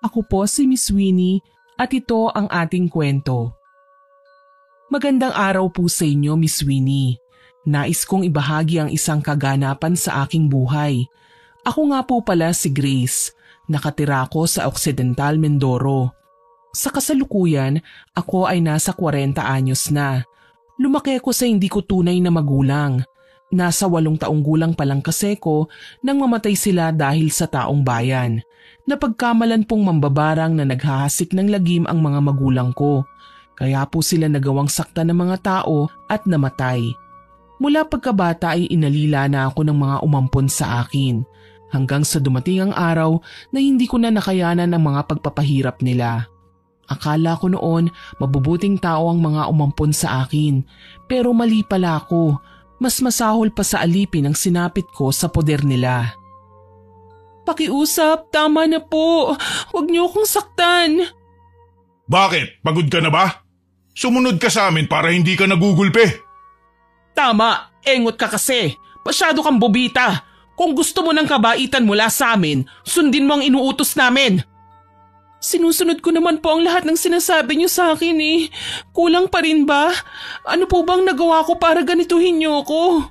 Ako po si Miss Winnie at ito ang ating kwento. Magandang araw po sa inyo, Miss Winnie. Nais kong ibahagi ang isang kaganapan sa aking buhay. Ako nga po pala si Grace. Nakatira ko sa Occidental Mindoro. Sa kasalukuyan, ako ay nasa 40 anyos na. Lumaki ako sa hindi ko tunay na magulang. Nasa 8 taong gulang pa lang kasi ko nang mamatay sila dahil sa taong bayan. Napagkamalan pong mambabarang na naghahasik ng lagim ang mga magulang ko. Kaya po sila nagawang sakta ng mga tao at namatay. Mula pagkabata ay inalila na ako ng mga umampon sa akin. Hanggang sa dumating ang araw na hindi ko na nakayanan ang mga pagpapahirap nila. Akala ko noon mabubuting tao ang mga umampon sa akin. Pero mali pala ako. Mas masahol pa sa alipin ang sinapit ko sa poder nila. Pakiusap, tama na po. Huwag niyo akong saktan. Bakit? Pagod ka na ba? Sumunod ka sa amin para hindi ka nagugulpe. Tama, engot ka kasi. Masyado kang bobita. Kung gusto mo ng kabaitan mula sa amin, sundin mo ang inuutos namin. Sinusunod ko naman po ang lahat ng sinasabi niyo sa akin eh. Kulang pa rin ba? Ano po bang nagawa ko para ganituhin niyo ako?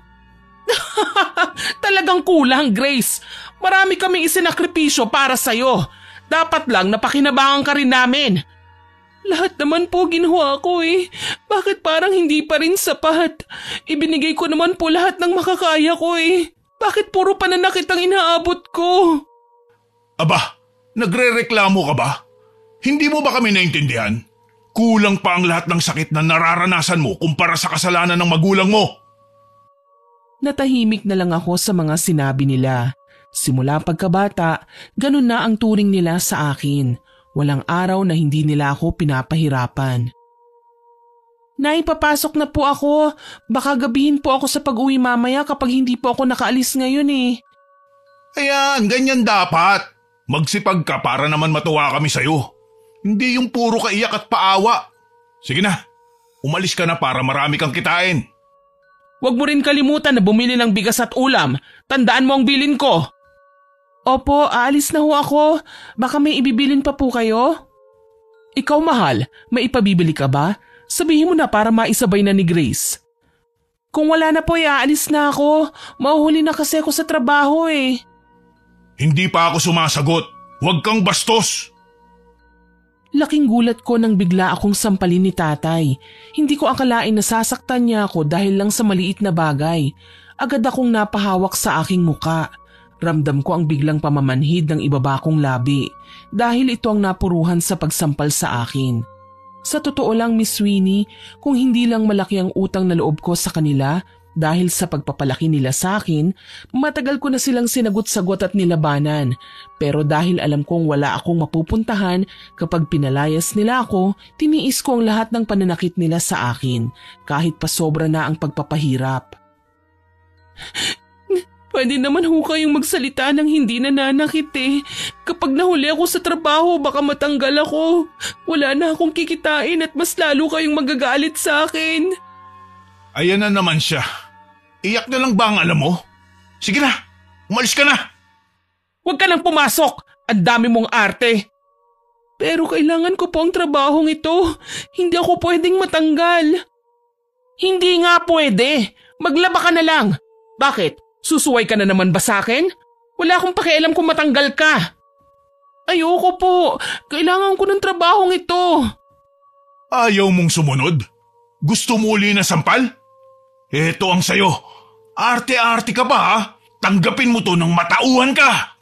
Talagang kulang, Grace. Marami kaming isinakripisyo para sa'yo. Dapat lang napakinabangan ka rin namin. Lahat naman po ginawa ko eh. Bakit parang hindi pa rin sapat? Ibinigay ko naman po lahat ng makakaya ko eh. Bakit puro pananakit ang inaabot ko? Aba, nagrereklamo ka ba? Hindi mo ba kami naintindihan? Kulang pa ang lahat ng sakit na nararanasan mo kumpara sa kasalanan ng magulang mo. Natahimik na lang ako sa mga sinabi nila. Simula pagkabata, ganun na ang turing nila sa akin. Walang araw na hindi nila ako pinapahirapan. Nay, papasok na po ako. Baka gabihin po ako sa pag-uwi mamaya kapag hindi po ako nakaalis ngayon eh. Ayan, ganyan dapat. Magsipag ka para naman matuwa kami sa'yo. Hindi yung puro kaiyak at paawa. Sige na, umalis ka na para marami kang kitain. Huwag mo rin kalimutan na bumili ng bigas at ulam. Tandaan mo ang bilin ko. Opo, aalis na ho ako. Baka may ibibilin pa po kayo? Ikaw mahal, may ipabibili ka ba? Sabihin mo na para maisabay na ni Grace. Kung wala na po, aalis na ako. Mahuhuli na kasi ako sa trabaho eh. Hindi pa ako sumasagot. Huwag kang bastos. Laking gulat ko nang bigla akong sampalin ni tatay. Hindi ko akalain na sasaktan niya ako dahil lang sa maliit na bagay. Agad akong napahawak sa aking muka. Ramdam ko ang biglang pamamanhid ng ibaba kong labi dahil ito ang napuruhan sa pagsampal sa akin. Sa totoo lang, Miss Winnie, kung hindi lang malaki ang utang na loob ko sa kanila dahil sa pagpapalaki nila sa akin, matagal ko na silang sinagot-sagot at nilabanan. Pero dahil alam kong wala akong mapupuntahan kapag pinalayas nila ako, tiniis ko ang lahat ng pananakit nila sa akin kahit pa sobra na ang pagpapahirap. Pwede naman ho kayong magsalita ng hindi nananakit eh. Kapag nahuli ako sa trabaho, baka matanggal ako. Wala na akong kikitain at mas lalo kayong magagalit sa akin. Ayan na naman siya. Iyak na lang ba ang alam mo? Sige na, umalis ka na. Huwag ka nang pumasok. Ang dami mong arte. Pero kailangan ko po ang trabahong ito. Hindi ako pwedeng matanggal. Hindi nga pwede. Maglaba ka na lang. Bakit? Susuway ka na naman ba sa akin? Wala akong pakialam kung matanggal ka. Ayoko po. Kailangan ko ng trabahong ito. Ayaw mong sumunod? Gusto mo uli na sampal? Ito ang sayo. Arte-arte ka ba ha? Tanggapin mo to ng matauhan ka.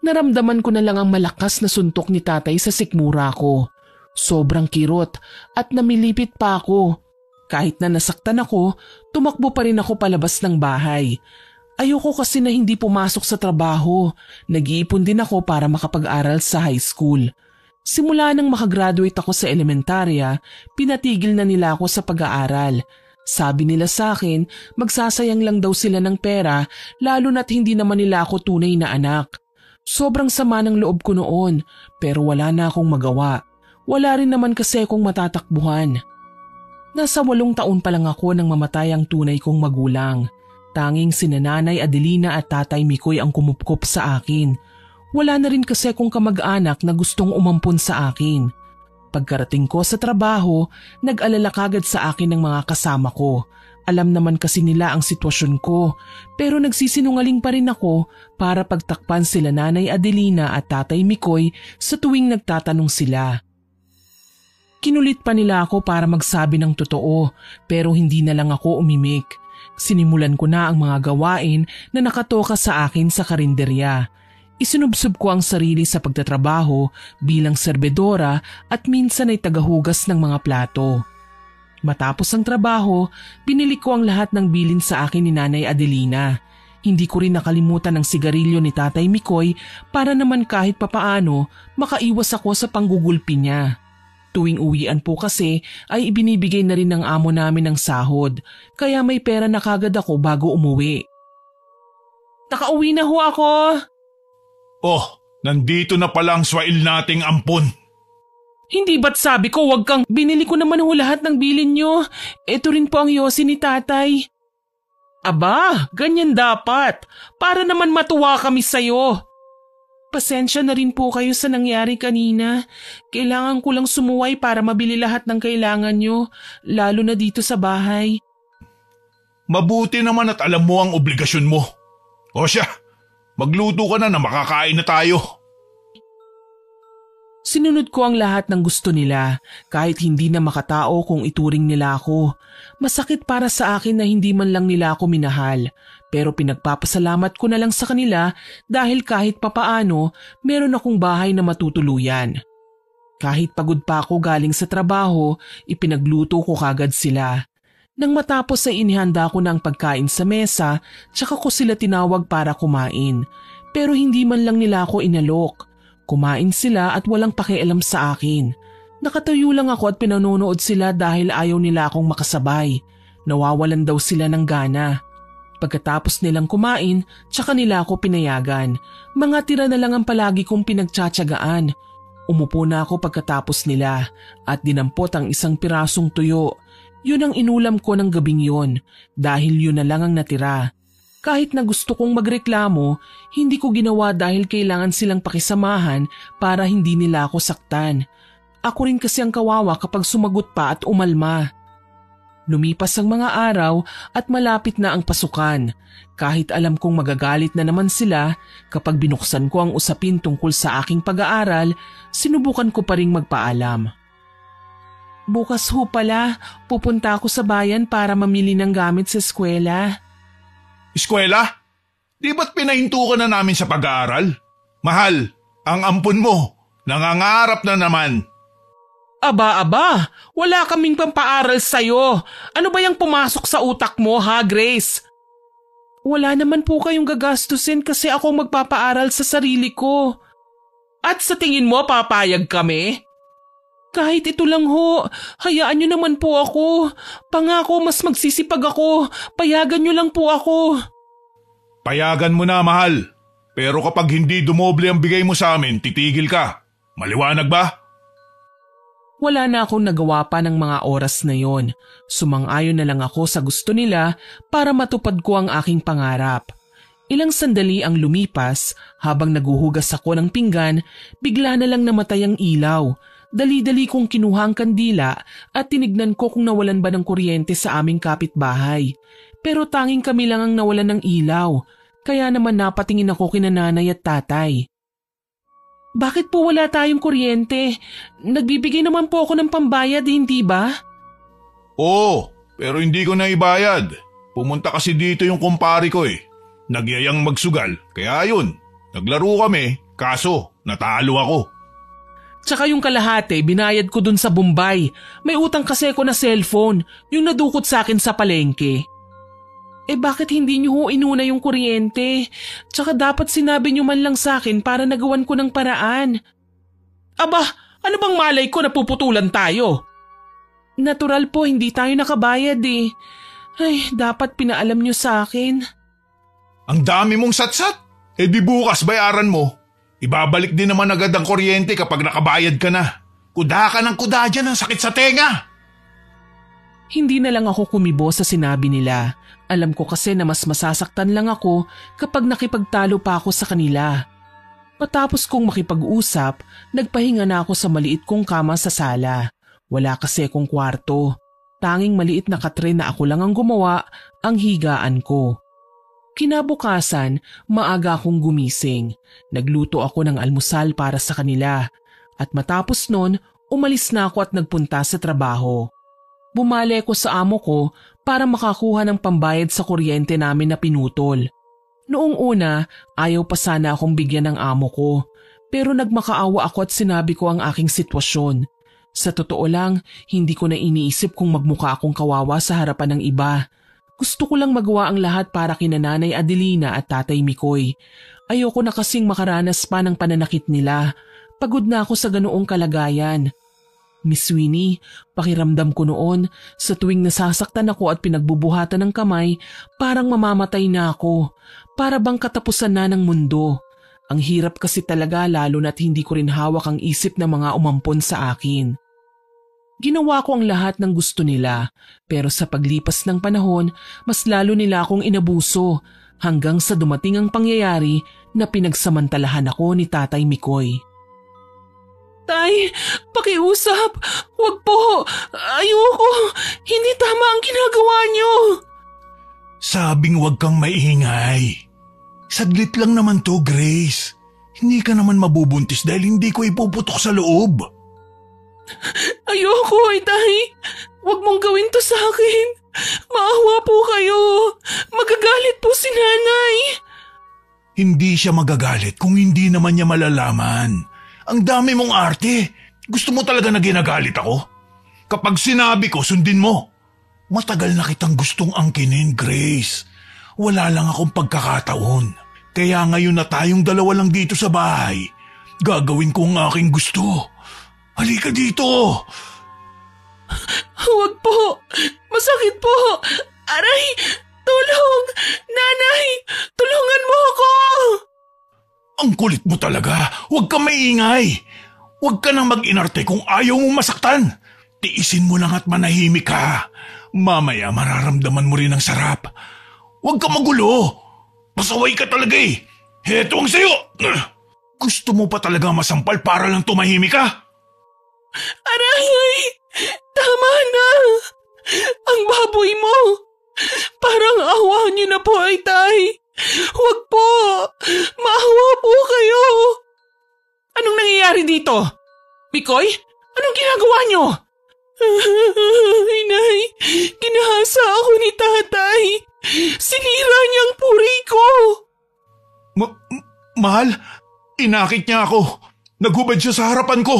Naramdaman ko na lang ang malakas na suntok ni tatay sa sikmura ko. Sobrang kirot at namilipit pa ako. Kahit na nasaktan ako, tumakbo pa rin ako palabas ng bahay. Ayoko kasi na hindi pumasok sa trabaho. Nag-iipon din ako para makapag-aral sa high school. Simula nang makagraduate ako sa elementarya, pinatigil na nila ako sa pag-aaral. Sabi nila sa akin, magsasayang lang daw sila ng pera lalo na't hindi naman nila ako tunay na anak. Sobrang sama ng loob ko noon pero wala na akong magawa. Wala rin naman kasi akong matatakbuhan. Nasa 8 taon pa lang ako nang mamatay ang tunay kong magulang. Tanging sina Nanay Adelina at Tatay Mikoy ang kumupkop sa akin. Wala na rin kasi akong kamag-anak na gustong umampun sa akin. Pagkarating ko sa trabaho, nag-alala kagad sa akin ng mga kasama ko. Alam naman kasi nila ang sitwasyon ko, pero nagsisinungaling pa rin ako para pagtakpan sila Nanay Adelina at Tatay Mikoy sa tuwing nagtatanong sila. Kinulit pa nila ako para magsabi ng totoo, pero hindi na lang ako umimik. Sinimulan ko na ang mga gawain na nakatoka sa akin sa karinderya. Isinubsob ko ang sarili sa pagtatrabaho bilang serbedora at minsan ay tagahugas ng mga plato. Matapos ang trabaho, binili ko ang lahat ng bilin sa akin ni Nanay Adelina. Hindi ko rin nakalimutan ang sigarilyo ni Tatay Mikoy para naman kahit papaano makaiwas ako sa panggugulpi niya. Tuwing uwian po kasi ay ibinibigay na rin ng amo namin ng sahod, kaya may pera na kagad ako bago umuwi. Nakauwi na ho ako! Oh, nandito na pala ang swail nating ampon. Hindi ba't sabi ko wag kang binili ko naman ho lahat ng bilin nyo. Ito rin po ang yosi ni tatay. Aba, ganyan dapat. Para naman matuwa kami sa'yo. Pasensya na rin po kayo sa nangyari kanina. Kailangan ko lang sumuway para mabili lahat ng kailangan nyo, lalo na dito sa bahay. Mabuti naman at alam mo ang obligasyon mo. O siya, magluto ka na makakain na tayo. Sinunod ko ang lahat ng gusto nila kahit hindi na makatao kung ituring nila ako. Masakit para sa akin na hindi man lang nila ako minahal, pero pinagpapasalamat ko na lang sa kanila dahil kahit papaano meron akong bahay na matutuluyan. Kahit pagod pa ako galing sa trabaho, ipinagluto ko kagad sila. Nang matapos ay inihanda ko na ang pagkain sa mesa, tsaka ko sila tinawag para kumain. Pero hindi man lang nila ako inalok. Kumain sila at walang pakialam sa akin. Nakatayo lang ako at pinanonood sila dahil ayaw nila akong makasabay. Nawawalan daw sila ng gana. Pagkatapos nilang kumain, tsaka nila ako pinayagan. Mga tira na lang ang palagi kong pinagtsatsagaan. Umupo na ako pagkatapos nila at dinampot ang isang pirasong tuyo. Yun ang inulam ko ng gabing yon dahil yun na lang ang natira. Kahit na gusto kong magreklamo, hindi ko ginawa dahil kailangan silang pakisamahan para hindi nila ako saktan. Ako rin kasi ang kawawa kapag sumagot pa at umalma. Lumipas ang mga araw at malapit na ang pasukan. Kahit alam kong magagalit na naman sila, kapag binuksan ko ang usapin tungkol sa aking pag-aaral, sinubukan ko pa ring magpaalam. Bukas ho pala, pupunta ako sa bayan para mamili ng gamit sa eskwela. Eskwela? Di ba't pinahinto ka na namin sa pag-aaral? Mahal, ang ampon mo, nangangarap na naman. Aba, wala kaming pampaaral sa'yo. Ano ba yung pumasok sa utak mo ha, Grace? Wala naman po kayong gagastusin kasi ako magpapaaral sa sarili ko. At sa tingin mo papayag kami? Kahit ito lang ho, hayaan nyo naman po ako. Pangako mas magsisipag ako, payagan nyo lang po ako. Payagan mo na, mahal. Pero kapag hindi dumoble ang bigay mo sa amin, titigil ka. Maliwanag ba? Wala na akong nagawa pa ng mga oras na yon. Sumang-ayon na lang ako sa gusto nila para matupad ko ang aking pangarap. Ilang sandali ang lumipas, habang naguhugas ako ng pinggan, bigla na lang namatay ang ilaw. Dali-dali kong kinuha ang kandila at tinignan ko kung nawalan ba ng kuryente sa aming kapitbahay. Pero tanging kami lang ang nawalan ng ilaw, kaya naman napatingin ako kina nanay at tatay. Bakit po wala tayong kuryente? Nagbibigay naman po ako ng pambayad, hindi ba? Oo, pero hindi ko na ibayad. Pumunta kasi dito yung kumpari ko eh. Nagyayang magsugal, kaya yun. Naglaro kami, kaso natalo ako. Tsaka yung kalahati, binayad ko dun sa Bombay. May utang kasi ako na cellphone, yung nadukot sa akin sa palengke. Bakit hindi niyo ho inuna yung kuryente? Tsaka dapat sinabi niyo man lang sa akin para nagawan ko ng paraan. Aba, ano bang malay ko na puputulan tayo? Natural po, hindi tayo nakabayad eh. Ay, dapat pinaalam niyo sa akin. Ang dami mong satsat. Di bukas bayaran mo. Ibabalik din naman agad ang kuryente kapag nakabayad ka na. Kuda ka ng kuda dyan, ang sakit sa tenga. Hindi na lang ako kumibo sa sinabi nila. Alam ko kasi na mas masasaktan lang ako kapag nakipagtalo pa ako sa kanila. Matapos kong makipag-usap, nagpahinga na ako sa maliit kong kama sa sala. Wala kasi akong kwarto. Tanging maliit na katre na ako lang ang gumawa, ang higaan ko. Kinabukasan, maaga akong gumising. Nagluto ako ng almusal para sa kanila. At matapos nun, umalis na ako at nagpunta sa trabaho. Bumali ko sa amo ko para makakuha ng pambayad sa kuryente namin na pinutol. Noong una, ayaw pa sana akong bigyan ng amo ko, pero nagmakaawa ako at sinabi ko ang aking sitwasyon. Sa totoo lang, hindi ko na iniisip kung magmukha akong kawawa sa harapan ng iba. Gusto ko lang magawa ang lahat para kina Nanay Adelina at Tatay Mikoy. Ayoko na kasing makaranas pa ng pananakit nila. Pagod na ako sa ganoong kalagayan. Miss Winnie, pakiramdam ko noon, sa tuwing nasasaktan ako at pinagbubuhatan ng kamay, parang mamamatay na ako. Para bang katapusan na ng mundo. Ang hirap kasi talaga lalo na't hindi ko rin hawak ang isip ng mga umampon sa akin. Ginawa ko ang lahat ng gusto nila, pero sa paglipas ng panahon, mas lalo nila akong inabuso hanggang sa dumating ang pangyayari na pinagsamantalahan ako ni Tatay Mikoy. Tay, pakiusap. Huwag po. Ayoko. Hindi tama ang ginagawa niyo. Sabing huwag kang maingay. Saglit lang naman to, Grace. Hindi ka naman mabubuntis dahil hindi ko ipuputok sa loob. Ayoko, Tay. Huwag mong gawin to sa akin. Maawa po kayo. Magagalit po si Nanay. Hindi siya magagalit kung hindi naman niya malalaman. Ang dami mong arte. Gusto mo talaga na ginagalit ako? Kapag sinabi ko, sundin mo. Matagal na kitang gustong angkinin, Grace. Wala lang akong pagkakataon. Kaya ngayon na tayong dalawa lang dito sa bahay, gagawin ko ang aking gusto. Halika dito. Huwag po. Masakit po. Aray, tulong. Nanay, tulungan mo ako. Ang kulit mo talaga. Huwag kang maingay. Huwag ka nang mag-inarte kung ayaw mong masaktan. Tiisin mo lang at manahimik ka. Mamaya mararamdaman mo rin ang sarap. Huwag ka magulo. Pasaway ka talaga eh. Heto ang sayo. Gusto mo pa talaga masampal para lang tumahimik ka? Aray, tama na. Ang baboy mo. Parang awa niyo na po, Tay. Huwag po! Maawa po kayo! Anong nangyayari dito? Mikoy? Anong ginagawa niyo? Inay, ginahasa ako ni Tatay. Sinira niya ang puri ko. Mahal, inakit niya ako. Naghubad siya sa harapan ko.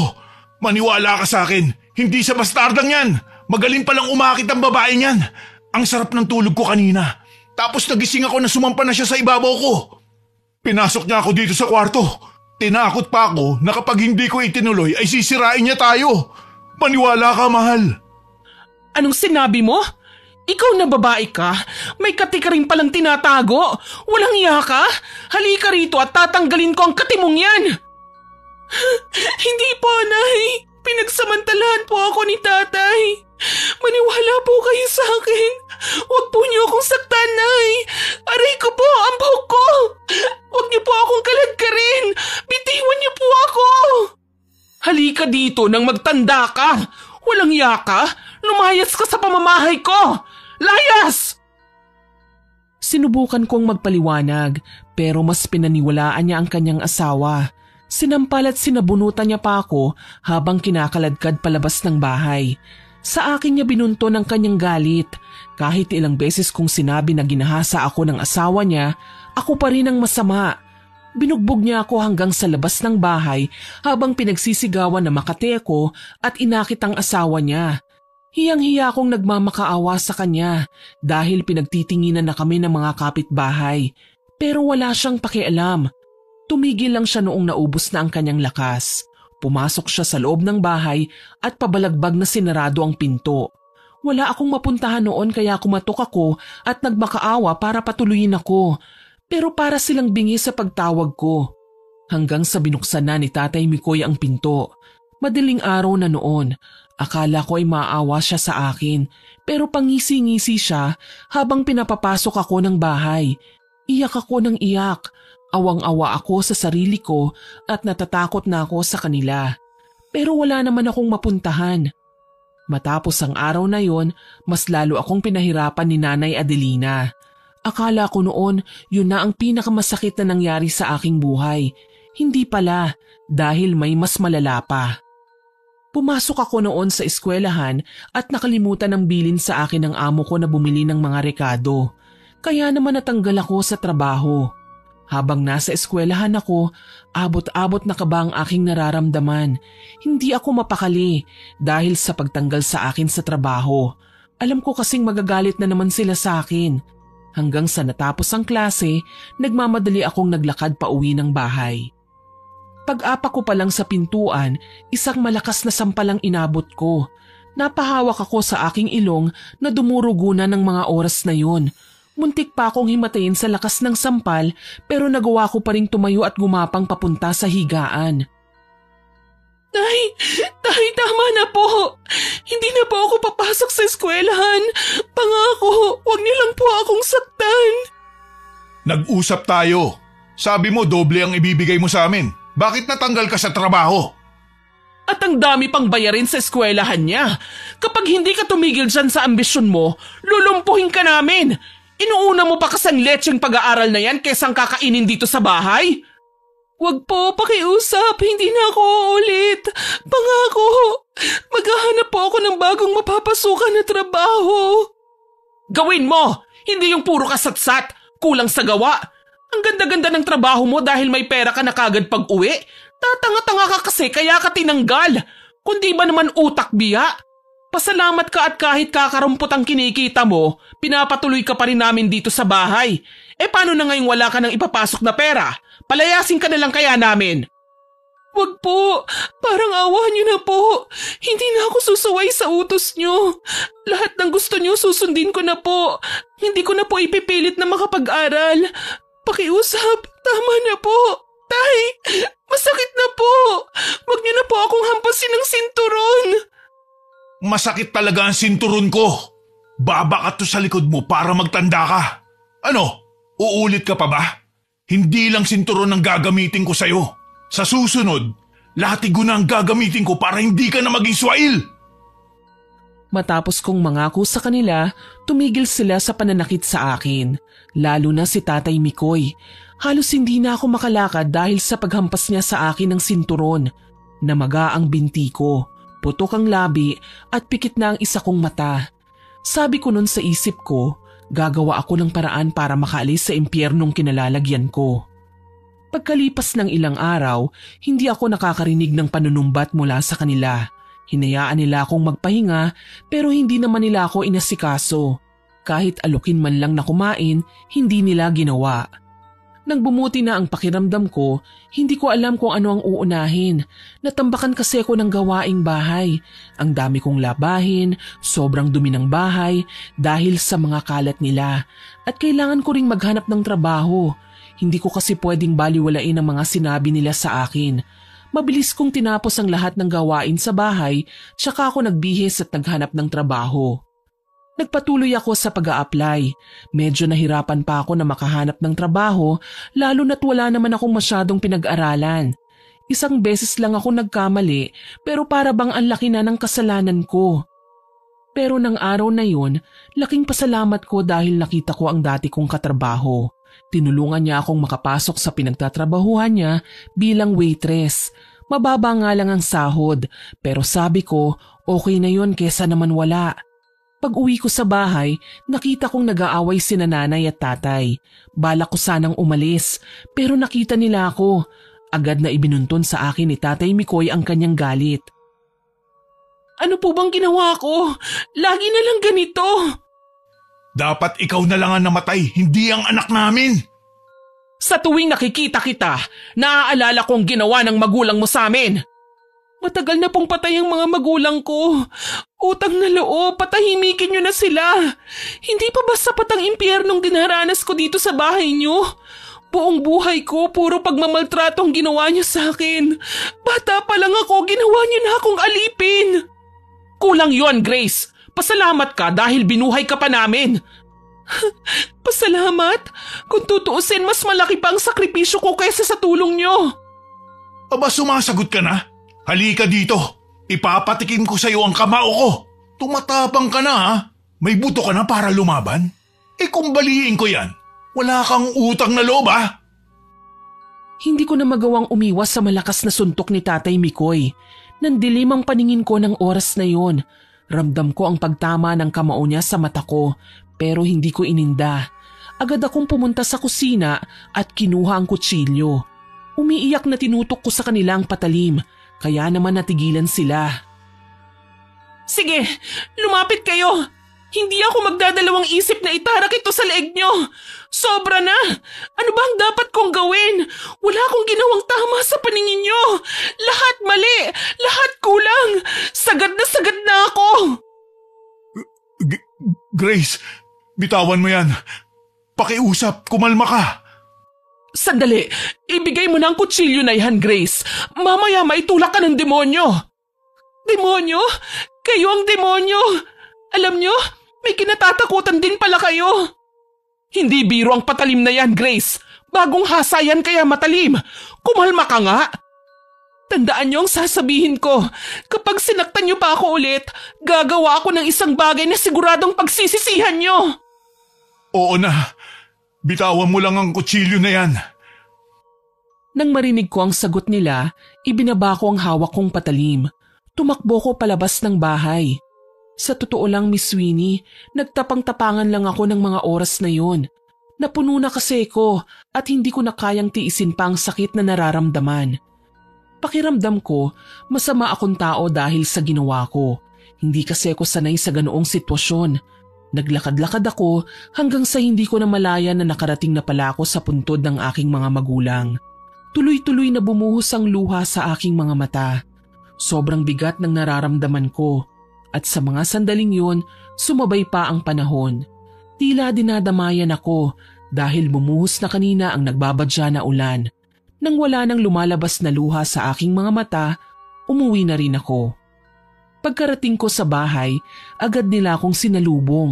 Maniwala ka sa akin. Hindi siya bastardang yan. Magaling palang umakit ang babae niyan. Ang sarap ng tulog ko kanina. Tapos nagising ako na sumampa na siya sa ibabaw ko. Pinasok niya ako dito sa kwarto. Tinakot pa ako na kapag hindi ko itinuloy ay sisirain niya tayo. Maniwala ka, mahal. Anong sinabi mo? Ikaw na babae ka? May kati ka rin palang tinatago? Walang iya ka? Halika rito at tatanggalin ko ang kati mong yan. Hindi po, Nay. Pinagsamantalahan po ako ni Tatay. Maniwala po kayo sa akin. Huwag po niyo akong saktan, Nay. Aray ko po, ang buhok ko. Huwag niyo po akong kaladkarin. Bitiwan niyo po ako. Halika dito nang magtanda ka. Walang iya ka. Lumayas ka sa pamamahay ko. Layas! Sinubukan kong magpaliwanag pero mas pinaniwalaan niya ang kanyang asawa. Sinampal at sinabunutan niya pa ako habang kinakaladkad palabas ng bahay. Sa akin niya binunto ng kanyang galit. Kahit ilang beses kong sinabi na ginahasa ako ng asawa niya, ako pa rin ang masama. Binugbog niya ako hanggang sa labas ng bahay habang pinagsisigawan na makati ako at inakit ang asawa niya. Hiyang-hiya akong nagmamakaawa sa kanya dahil pinagtitinginan na kami ng mga kapitbahay. Pero wala siyang pakialam. Tumigil lang siya noong naubos na ang kanyang lakas. Pumasok siya sa loob ng bahay at pabalagbag na sinarado ang pinto. Wala akong mapuntahan noon kaya kumatok ako at nagmakaawa para patuloyin ako. Pero para silang bingi sa pagtawag ko. Hanggang sa binuksan na ni Tatay Mikoy ang pinto. Madaling araw na noon. Akala ko ay maawa siya sa akin. Pero pangisi-ngisi siya habang pinapapasok ako ng bahay. Iyak ako ng iyak. Awang-awa ako sa sarili ko at natatakot na ako sa kanila. Pero wala naman akong mapuntahan. Matapos ang araw na yon, mas lalo akong pinahirapan ni Nanay Adelina. Akala ko noon yun na ang pinakamasakit na nangyari sa aking buhay. Hindi pala, dahil may mas malala pa. Pumasok ako noon sa eskwelahan at nakalimutan ng bilin sa akin ng amo ko na bumili ng mga rekado. Kaya naman natanggal ako sa trabaho. Habang nasa eskwelahan ako, abot-abot na kaba ang aking nararamdaman. Hindi ako mapakali dahil sa pagtanggal sa akin sa trabaho. Alam ko kasing magagalit na naman sila sa akin. Hanggang sa natapos ang klase, nagmamadali akong naglakad pa uwi ng bahay. Pag-apa ko pa lang sa pintuan, isang malakas na sampalang inabot ko. Napahawak ako sa aking ilong na dumurugo na ng mga oras na yon. Muntik pa akong himatayin sa lakas ng sampal pero nagawa ko pa ring tumayo at gumapang papunta sa higaan. Tay, tama na po. Hindi na po ako papasok sa eskwelahan. Pangako, huwag niyo lang po akong saktan. Nag-usap tayo. Sabi mo doble ang ibibigay mo sa amin. Bakit natanggal ka sa trabaho? At ang dami pang bayarin sa eskwelahan niya. Kapag hindi ka tumigil dyan sa ambisyon mo, lulumpuhin ka namin. Inuuna mo pa kasang lecheng pag-aaral na yan kesang kakainin dito sa bahay? Wag po, pakiusap. Hindi na ako uulit. Pangako. Maghahanap po ako ng bagong mapapasukan na trabaho. Gawin mo! Hindi yung puro kasatsat. Kulang sa gawa. Ang ganda-ganda ng trabaho mo dahil may pera ka na kagad pag uwi. Tatanga-tanga ka kasi kaya ka tinanggal. Kundi ba naman utak biya? Pasalamat ka at kahit kakarumpot ang kinikita mo, pinapatuloy ka pa rin namin dito sa bahay. Paano na ngayong wala ka ng ipapasok na pera? Palayasin ka na lang kaya namin. Wag po, parang awa niyo na po. Hindi na ako susuway sa utos niyo. Lahat ng gusto niyo susundin ko na po. Hindi ko na po ipipilit na makapag-aral. Pakiusap, tama na po. Tay, masakit na po. Wag niyo na po akong hampasin ng sinturon. Masakit talaga ang sinturon ko. Babakat to sa likod mo para magtanda ka. Ano? Uulit ka pa ba? Hindi lang sinturon ang gagamitin ko sa'yo. Sa susunod, latigo na ang gagamitin ko para hindi ka na maging swail. Matapos kong mangako sa kanila, tumigil sila sa pananakit sa akin. Lalo na si Tatay Mikoy. Halos hindi na ako makalakad dahil sa paghampas niya sa akin ng sinturon. Namaga ang binti ko. Putok ang labi at pikit na ang isa kong mata. Sabi ko nun sa isip ko, gagawa ako ng paraan para makaalis sa impyernong kinalalagyan ko. Pagkalipas ng ilang araw, hindi ako nakakarinig ng panunumbat mula sa kanila. Hinayaan nila akong magpahinga pero hindi naman nila ako inasikaso. Kahit alukin man lang na kumain, hindi nila ginawa. Nang bumuti na ang pakiramdam ko, hindi ko alam kung ano ang uunahin. Natambakan kasi ako ng gawaing bahay. Ang dami kong labahin, sobrang dumi ng bahay dahil sa mga kalat nila. At kailangan ko ring maghanap ng trabaho. Hindi ko kasi pwedeng baliwalain ang mga sinabi nila sa akin. Mabilis kong tinapos ang lahat ng gawain sa bahay, tsaka ako nagbihis at naghanap ng trabaho. Nagpatuloy ako sa pag-a-apply. Medyo nahirapan pa ako na makahanap ng trabaho lalo na't wala naman akong masyadong pinag-aralan. Isang beses lang ako nagkamali pero para bang ang laki na ng kasalanan ko. Pero nang araw na yun, laking pasalamat ko dahil nakita ko ang dati kong katrabaho. Tinulungan niya akong makapasok sa pinagtatrabahuhan niya bilang waitress. Mababa nga lang ang sahod pero sabi ko okay na yun kesa naman wala. Pag-uwi ko sa bahay, nakita kong nag-aaway sina nanay at tatay. Balak ko sanang umalis, pero nakita nila ako. Agad na ibinunton sa akin ni Tatay Mikoy ang kanyang galit. Ano po bang ginawa ko? Lagi na lang ganito. Dapat ikaw na lang ang namatay, hindi ang anak namin. Sa tuwing nakikita kita, naaalala ko ang ginawa ng magulang mo sa amin. Matagal na pong patay ang mga magulang ko. Utang na loob, patahimikin niyo na sila. Hindi pa ba sapat ang impyernong dinaranas ko dito sa bahay niyo? Buong buhay ko, puro pagmamaltrato ang ginawa niyo sa akin. Bata pa lang ako, ginawa niyo na akong alipin. Kulang yon, Grace. Pasalamat ka dahil binuhay ka pa namin. Pasalamat! Kung tutuusin, mas malaki pa ang sakripisyo ko kaysa sa tulong niyo. Aba, sumasagot ka na? Halika dito. Ipapatikim ko sa iyo ang kamao ko. Tumatapang ka na ha? May buto ka na para lumaban? Kung baliin ko yan, wala kang utang na loob ha? Hindi ko na magawang umiwas sa malakas na suntok ni Tatay Mikoy. Nandilim ang paningin ko ng oras na yon. Ramdam ko ang pagtama ng kamao niya sa mata ko, pero hindi ko ininda. Agad akong pumunta sa kusina at kinuha ang kutsilyo. Umiiyak na tinutok ko sa kanila ang patalim, kaya naman natigilan sila. Sige, lumapit kayo! Hindi ako magdadalawang isip na itarak ito sa leeg nyo. Sobra na! Ano ba ang dapat kong gawin? Wala akong ginawang tama sa paningin nyo. Lahat mali! Lahat kulang! Sagad na ako! Grace, bitawan mo yan. Pakiusap, kumalma ka. Sandali, ibigay mo na ang kutsilyo na yan, Grace. Mamaya maitulak ka ng demonyo. Demonyo? Kayo ang demonyo! Alam nyo, may kinatatakutan din pala kayo. Hindi biro ang patalim na yan, Grace. Bagong hasa yan kaya matalim. Kumalma ka nga. Tandaan nyo ang sasabihin ko. Kapag sinaktan nyo pa ako ulit, gagawa ako ng isang bagay na siguradong pagsisisihan nyo. Oo na. Bitawan mo lang ang kutsilyo na yan. Nang marinig ko ang sagot nila, ibinaba ko ang hawak kong patalim. Tumakbo ko palabas ng bahay. Sa totoo lang, Miss Winnie, nagtapang-tapangan lang ako ng mga oras na yon. Napuno na kasi ko at hindi ko na kayang tiisin pa ang sakit na nararamdaman. Pakiramdam ko, masama akong tao dahil sa ginawa ko. Hindi kasi ako sanay sa ganoong sitwasyon. Naglakad-lakad ako hanggang sa hindi ko na malaya na nakarating na pala ako sa puntod ng aking mga magulang. Tuloy-tuloy na bumuhos ang luha sa aking mga mata. Sobrang bigat ng nararamdaman ko. At sa mga sandaling yun, sumabay pa ang panahon. Tila dinadamayan ako dahil bumuhos na kanina ang nagbabadya na ulan. Nang wala nang lumalabas na luha sa aking mga mata, umuwi na rin ako. Pagkarating ko sa bahay, agad nila akong sinalubong.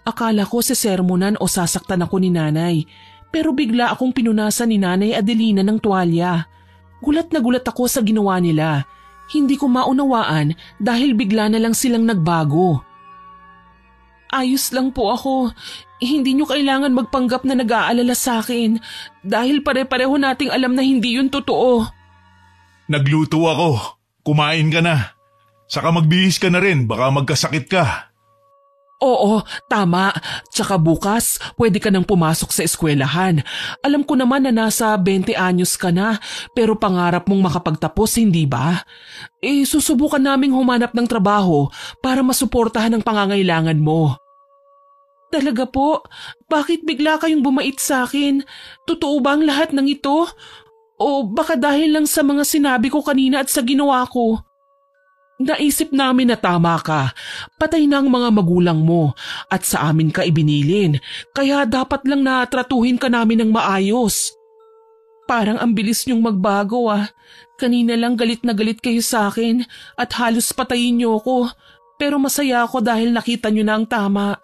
Akala ko sesermonan o sasaktan ako ni nanay, pero bigla akong pinunasan ni Nanay Adelina ng tuwalya. Gulat na gulat ako sa ginawa nila. Hindi ko maunawaan dahil bigla na lang silang nagbago. Ayos lang po ako. Hindi nyo kailangan magpanggap na nag-aalala sa akin dahil pare-pareho nating alam na hindi yun totoo. Nagluto ako. Kumain ka na. Saka magbihis ka na rin, baka magkasakit ka. Oo, tama. Tsaka bukas, pwede ka nang pumasok sa eskwelahan. Alam ko naman na nasa 20 anyos ka na, pero pangarap mong makapagtapos, hindi ba? Susubukan naming humanap ng trabaho para masuportahan ang pangangailangan mo. Talaga po? Bakit bigla kayong bumait sa akin? Totoo ba ang lahat ng ito? O baka dahil lang sa mga sinabi ko kanina at sa ginawa ko? Naisip namin na tama ka. Patay na ang mga magulang mo at sa amin ka ibinilin, kaya dapat lang natratuhin ka namin ng maayos. Parang ang bilis niyong magbago ah. Kanina lang galit na galit kayo sa akin at halos patayin niyo ako, pero masaya ako dahil nakita niyo na ang tama.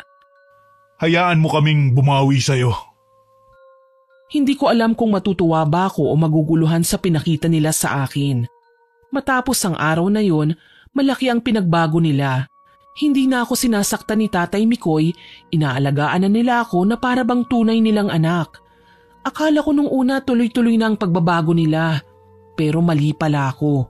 Hayaan mo kaming bumawi sa'yo. Hindi ko alam kung matutuwa ba ako o maguguluhan sa pinakita nila sa akin. Matapos ang araw na yon, malaki ang pinagbago nila. Hindi na ako sinasaktan ni Tatay Mikoy, inaalagaan na nila ako na para bang tunay nilang anak. Akala ko nung una tuloy-tuloy na ang pagbabago nila, pero mali pala ako.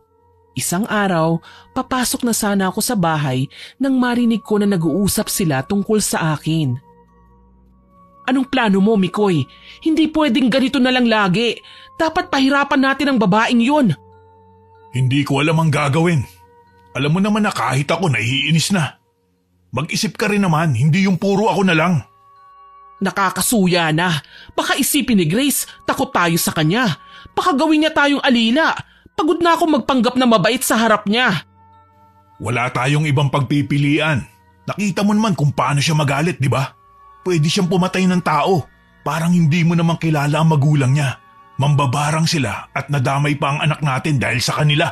Isang araw, papasok na sana ako sa bahay nang marinig ko na nag-uusap sila tungkol sa akin. Anong plano mo, Mikoy? Hindi pwedeng ganito na lang lagi. Dapat pahirapan natin ang babaeng yun. Hindi ko alam ang gagawin. Alam mo naman na kahit ako naiinis na. Mag-isip ka rin naman, hindi yung puro ako na lang. Nakakasuya na. Baka isipin ni Grace, takot tayo sa kanya. Baka gawin niya tayong alila. Pagod na ako magpanggap na mabait sa harap niya. Wala tayong ibang pagpipilian. Nakita mo naman kung paano siya magalit, di ba? Pwede siyang pumatay ng tao. Parang hindi mo naman kilala ang magulang niya. Mambabarang sila at nadamay pa ang anak natin dahil sa kanila.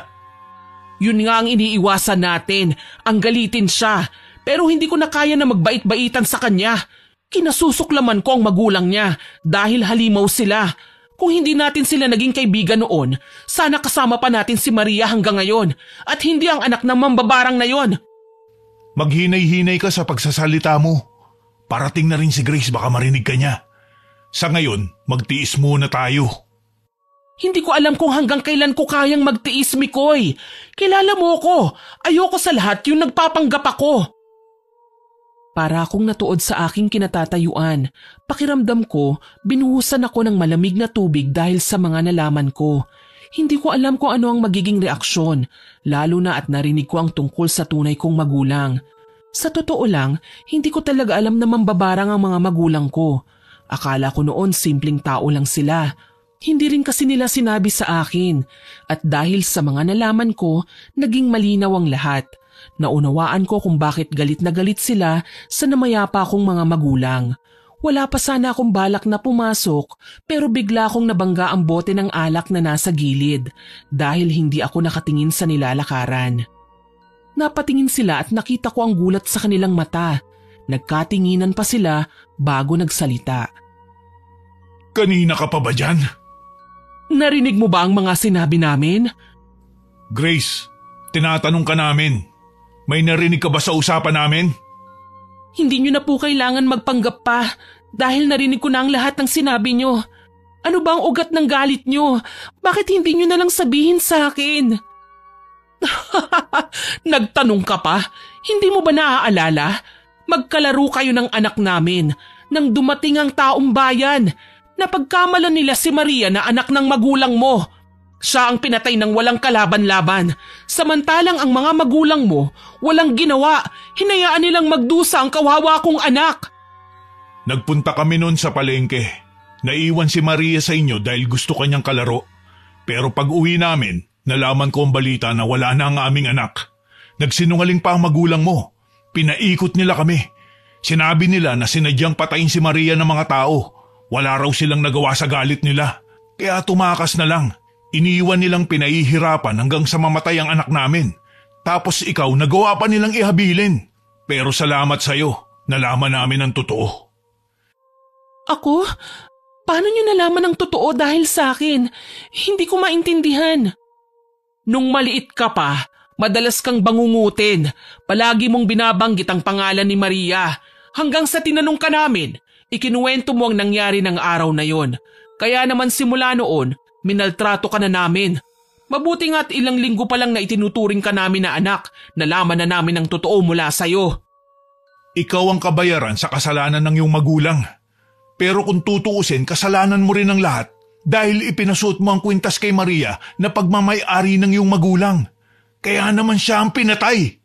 Yun nga ang iniiwasan natin, ang galitin siya. Pero hindi ko na kaya na magbait-baitan sa kanya. Kinasusuklaman ko ang magulang niya dahil halimaw sila. Kung hindi natin sila naging kaibigan noon, sana kasama pa natin si Maria hanggang ngayon at hindi ang anak ng mambabarang na yon. Maghinay-hinay ka sa pagsasalita mo. Parating na rin si Grace, baka marinig ka niya. Sa ngayon, magtiis muna tayo. Hindi ko alam kung hanggang kailan ko kayang magtiis, Mikoy. Kilala mo ko. Ayoko sa lahat yung nagpapanggap ako. Para akong natuod sa aking kinatatayuan, pakiramdam ko binuhusan ako ng malamig na tubig dahil sa mga nalaman ko. Hindi ko alam kung ano ang magiging reaksyon, lalo na at narinig ko ang tungkol sa tunay kong magulang. Sa totoo lang, hindi ko talaga alam na mambabarang ang mga magulang ko. Akala ko noon simpleng tao lang sila. Hindi rin kasi nila sinabi sa akin at dahil sa mga nalaman ko, naging malinaw ang lahat. Naunawaan ko kung bakit galit na galit sila sa namayapa kong mga magulang. Wala pa sana akong balak na pumasok pero bigla akong nabangga ang bote ng alak na nasa gilid dahil hindi ako nakatingin sa nilalakaran. Napatingin sila at nakita ko ang gulat sa kanilang mata. Nagkatinginan pa sila bago nagsalita. Kanina ka pa ba dyan? Narinig mo ba ang mga sinabi namin? Grace, tinatanong ka namin. May narinig ka ba sa usapan namin? Hindi nyo na po kailangan magpanggap pa dahil narinig ko na ang lahat ng sinabi nyo. Ano ba ang ugat ng galit nyo? Bakit hindi nyo na lang sabihin sa akin? Nagtanong ka pa? Hindi mo ba naaalala? Magkalaro kayo ng anak namin nang dumating ang taong bayan. Napagkamalan nila si Maria na anak ng magulang mo. Siya ang pinatay ng walang kalaban-laban. Samantalang ang mga magulang mo walang ginawa. Hinayaan nilang magdusa ang kawawa kong anak. Nagpunta kami noon sa palengke. Naiwan si Maria sa inyo dahil gusto kanyang kalaro. Pero pag uwi namin, nalaman ko ang balita na wala na ang aming anak. Nagsinungaling pa ang magulang mo. Pinaikot nila kami. Sinabi nila na sinadyang patayin si Maria ng mga tao. Wala raw silang nagawa sa galit nila. Kaya tumakas na lang. Iniwan nilang pinahihirapan hanggang sa mamatay ang anak namin. Tapos ikaw nagawa pa nilang ihabilin. Pero salamat sa'yo, nalaman namin ang totoo. Ako? Paano niyo nalaman ang totoo dahil sa akin? Hindi ko maintindihan. Nung maliit ka pa, madalas kang bangungutin. Palagi mong binabanggit ang pangalan ni Maria. Hanggang sa tinanong ka namin, ikinuwento mo ang nangyari ng araw na yon. Kaya naman simula noon, minaltrato ka na namin. Mabuti nga't ilang linggo pa lang na itinuturing ka namin na anak, nalaman na namin ang totoo mula sa'yo. Ikaw ang kabayaran sa kasalanan ng iyong magulang. Pero kung tutuusin, kasalanan mo rin ang lahat dahil ipinasuot mo ang kwintas kay Maria na pagmamay-ari ng iyong magulang. Kaya naman siya ang pinatay.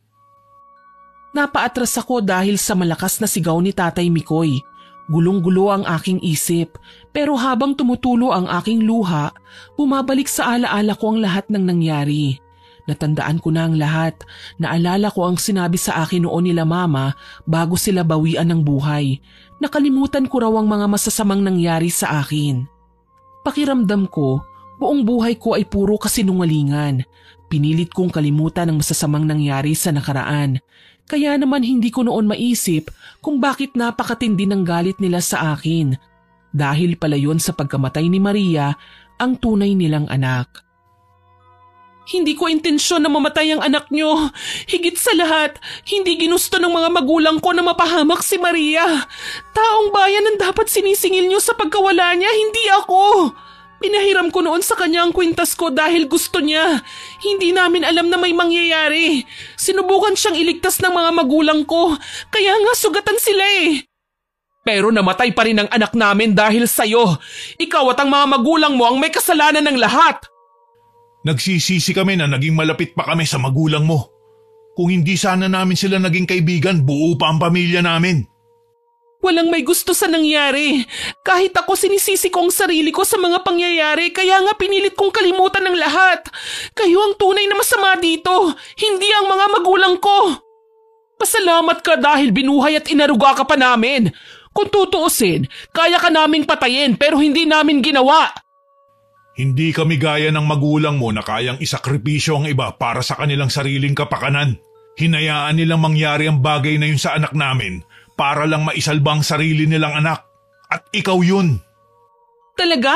Napaatras ako dahil sa malakas na sigaw ni Tatay Mikoy. Gulong-gulo ang aking isip, pero habang tumutulo ang aking luha, bumabalik sa alaala ko ang lahat ng nangyari. Natandaan ko na ang lahat. Naalala ko ang sinabi sa akin noon nila mama bago sila bawian ng buhay. Nakalimutan ko raw ang mga masasamang nangyari sa akin. Pakiramdam ko, buong buhay ko ay puro kasinungalingan. Pinilit kong kalimutan ang masasamang nangyari sa nakaraan. Kaya naman hindi ko noon maisip kung bakit napakatindi ng galit nila sa akin. Dahil pala yun sa pagkamatay ni Maria, ang tunay nilang anak. Hindi ko intensyon na mamatay ang anak nyo. Higit sa lahat, hindi ginusto ng mga magulang ko na mapahamak si Maria. Taong bayan ang dapat sinisingil nyo sa pagkawala niya, hindi ako. Pinahiram ko noon sa kanya ang kwintas ko dahil gusto niya. Hindi namin alam na may mangyayari. Sinubukan siyang iligtas ng mga magulang ko, kaya nga sugatan sila eh. Pero namatay pa rin ang anak namin dahil sa'yo. Ikaw at ang mga magulang mo ang may kasalanan ng lahat. Nagsisisi kami na naging malapit pa kami sa magulang mo. Kung hindi sana namin sila naging kaibigan, buo pa ang pamilya namin. Walang may gusto sa nangyari. Kahit ako sinisisi ko ang sarili ko sa mga pangyayari, kaya nga pinilit kong kalimutan ng lahat. Kayo ang tunay na masama dito, hindi ang mga magulang ko. Pasalamat ka dahil binuhay at inaruga ka pa namin. Kung tutuusin, kaya ka naming patayin pero hindi namin ginawa. Hindi kami gaya ng magulang mo na kayang isakripisyo ang iba para sa kanilang sariling kapakanan. Hinayaan nilang mangyari ang bagay na yun sa anak namin para lang maisalba ang sarili nilang anak. At ikaw yun. Talaga?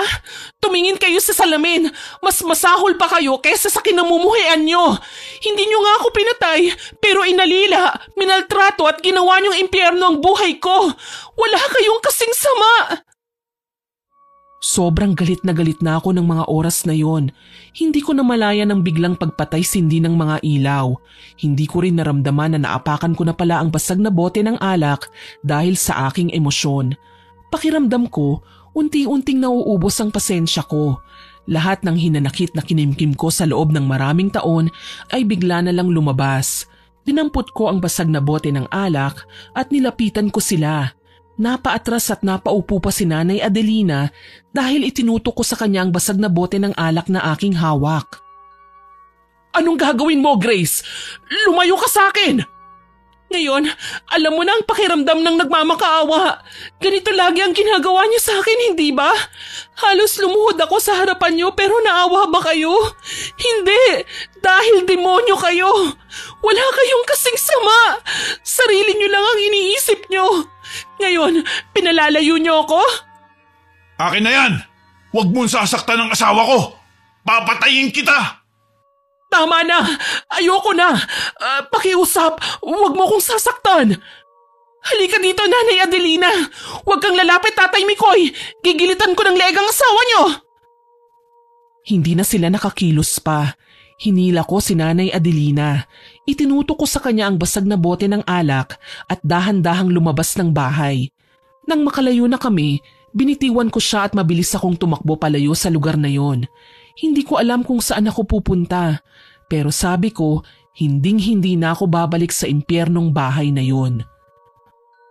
Tumingin kayo sa salamin. Mas masahol pa kayo kaysa sa kinamumuhian nyo. Hindi nyo nga ako pinatay, pero inalila, minaltrato at ginawa nyong impyerno ang buhay ko. Wala kayong kasing sama. Sobrang galit na ako ng mga oras na yon. Hindi ko namalaya ng biglang pagpatay sindi ng mga ilaw. Hindi ko rin naramdaman na naapakan ko na pala ang basag na bote ng alak dahil sa aking emosyon. Pakiramdam ko, unti-unting nauubos ang pasensya ko. Lahat ng hinanakit na kinimkim ko sa loob ng maraming taon ay bigla na lang lumabas. Dinampot ko ang basag na bote ng alak at nilapitan ko sila. Napaatras at napaupo pa si Nanay Adelina dahil itinutok ko sa kanya ang basag na bote ng alak na aking hawak. Anong gagawin mo, Grace? Lumayo ka sa akin! Ngayon, alam mo na ang pakiramdam ng nagmamakaawa. Ganito lagi ang ginagawa niyo sa akin, hindi ba? Halos lumuhod ako sa harapan niyo pero naawa ba kayo? Hindi! Dahil demonyo kayo! Wala kayong kasing sama! Sarili niyo lang ang iniisip niyo! Ngayon, pinalalayo niyo ako? Akin na yan! Huwag mong sasaktan ang asawa ko! Papatayin kita! Tama na! Ayoko na! Pakiusap! Huwag mo kong sasaktan! Halika dito, Nanay Adelina! Huwag kang lalapit, Tatay Mikoy! Gigilitan ko ng leeg ang asawa niyo! Hindi na sila nakakilos pa. Hinila ko si Nanay Adelina. Itinutok ko sa kanya ang basag na bote ng alak at dahan-dahang lumabas ng bahay. Nang makalayo na kami, binitiwan ko siya at mabilis akong tumakbo palayo sa lugar na yon. Hindi ko alam kung saan ako pupunta, pero sabi ko, hinding-hindi na ako babalik sa impyernong bahay na yon.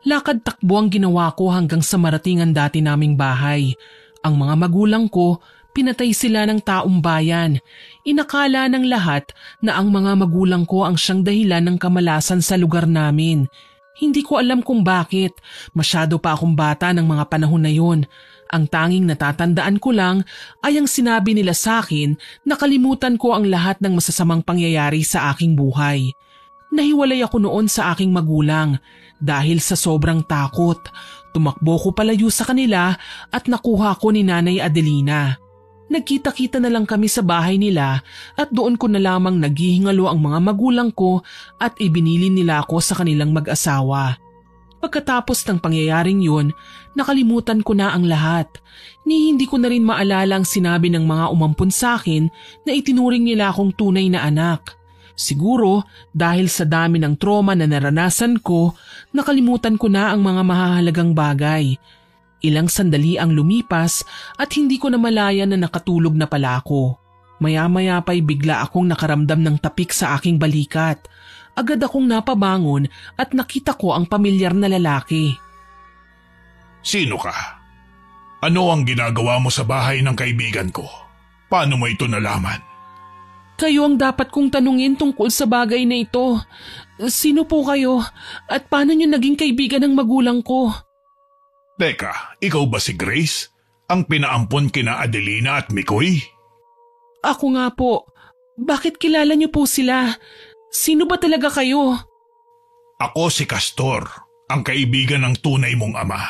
Lakad-takbo ang ginawa ko hanggang sa marating ang dati naming bahay. Ang mga magulang ko, pinatay sila ng taong bayan. Inakala ng lahat na ang mga magulang ko ang siyang dahilan ng kamalasan sa lugar namin. Hindi ko alam kung bakit. Masyado pa akong bata ng mga panahon na yon. Ang tanging natatandaan ko lang ay ang sinabi nila sa akin na kalimutan ko ang lahat ng masasamang pangyayari sa aking buhay. Nahiwalay ako noon sa aking magulang dahil sa sobrang takot. Tumakbo ko palayo sa kanila at nakuha ko ni Nanay Adelina. Nagkita-kita na lang kami sa bahay nila at doon ko na lamang naghihingalo ang mga magulang ko at ibinilin nila ako sa kanilang mag-asawa. Pagkatapos ng pangyayaring yun, nakalimutan ko na ang lahat. Ni hindi ko na rin maalala ang sinabi ng mga umampun sa akin na itinuring nila akong tunay na anak. Siguro dahil sa dami ng trauma na naranasan ko, nakalimutan ko na ang mga mahahalagang bagay. Ilang sandali ang lumipas at hindi ko na malaya na nakatulog na pala ako. Maya-maya pa'y bigla akong nakaramdam ng tapik sa aking balikat. Agad akong napabangon at nakita ko ang pamilyar na lalaki. Sino ka? Ano ang ginagawa mo sa bahay ng kaibigan ko? Paano mo ito nalaman? Kayo ang dapat kong tanungin tungkol sa bagay na ito. Sino po kayo at paano niyo naging kaibigan ng magulang ko? Teka, ikaw ba si Grace? Ang pinaampon kina Adelina at Mikoy? Ako nga po. Bakit kilala niyo po sila? Sino ba talaga kayo? Ako si Castor, ang kaibigan ng tunay mong ama.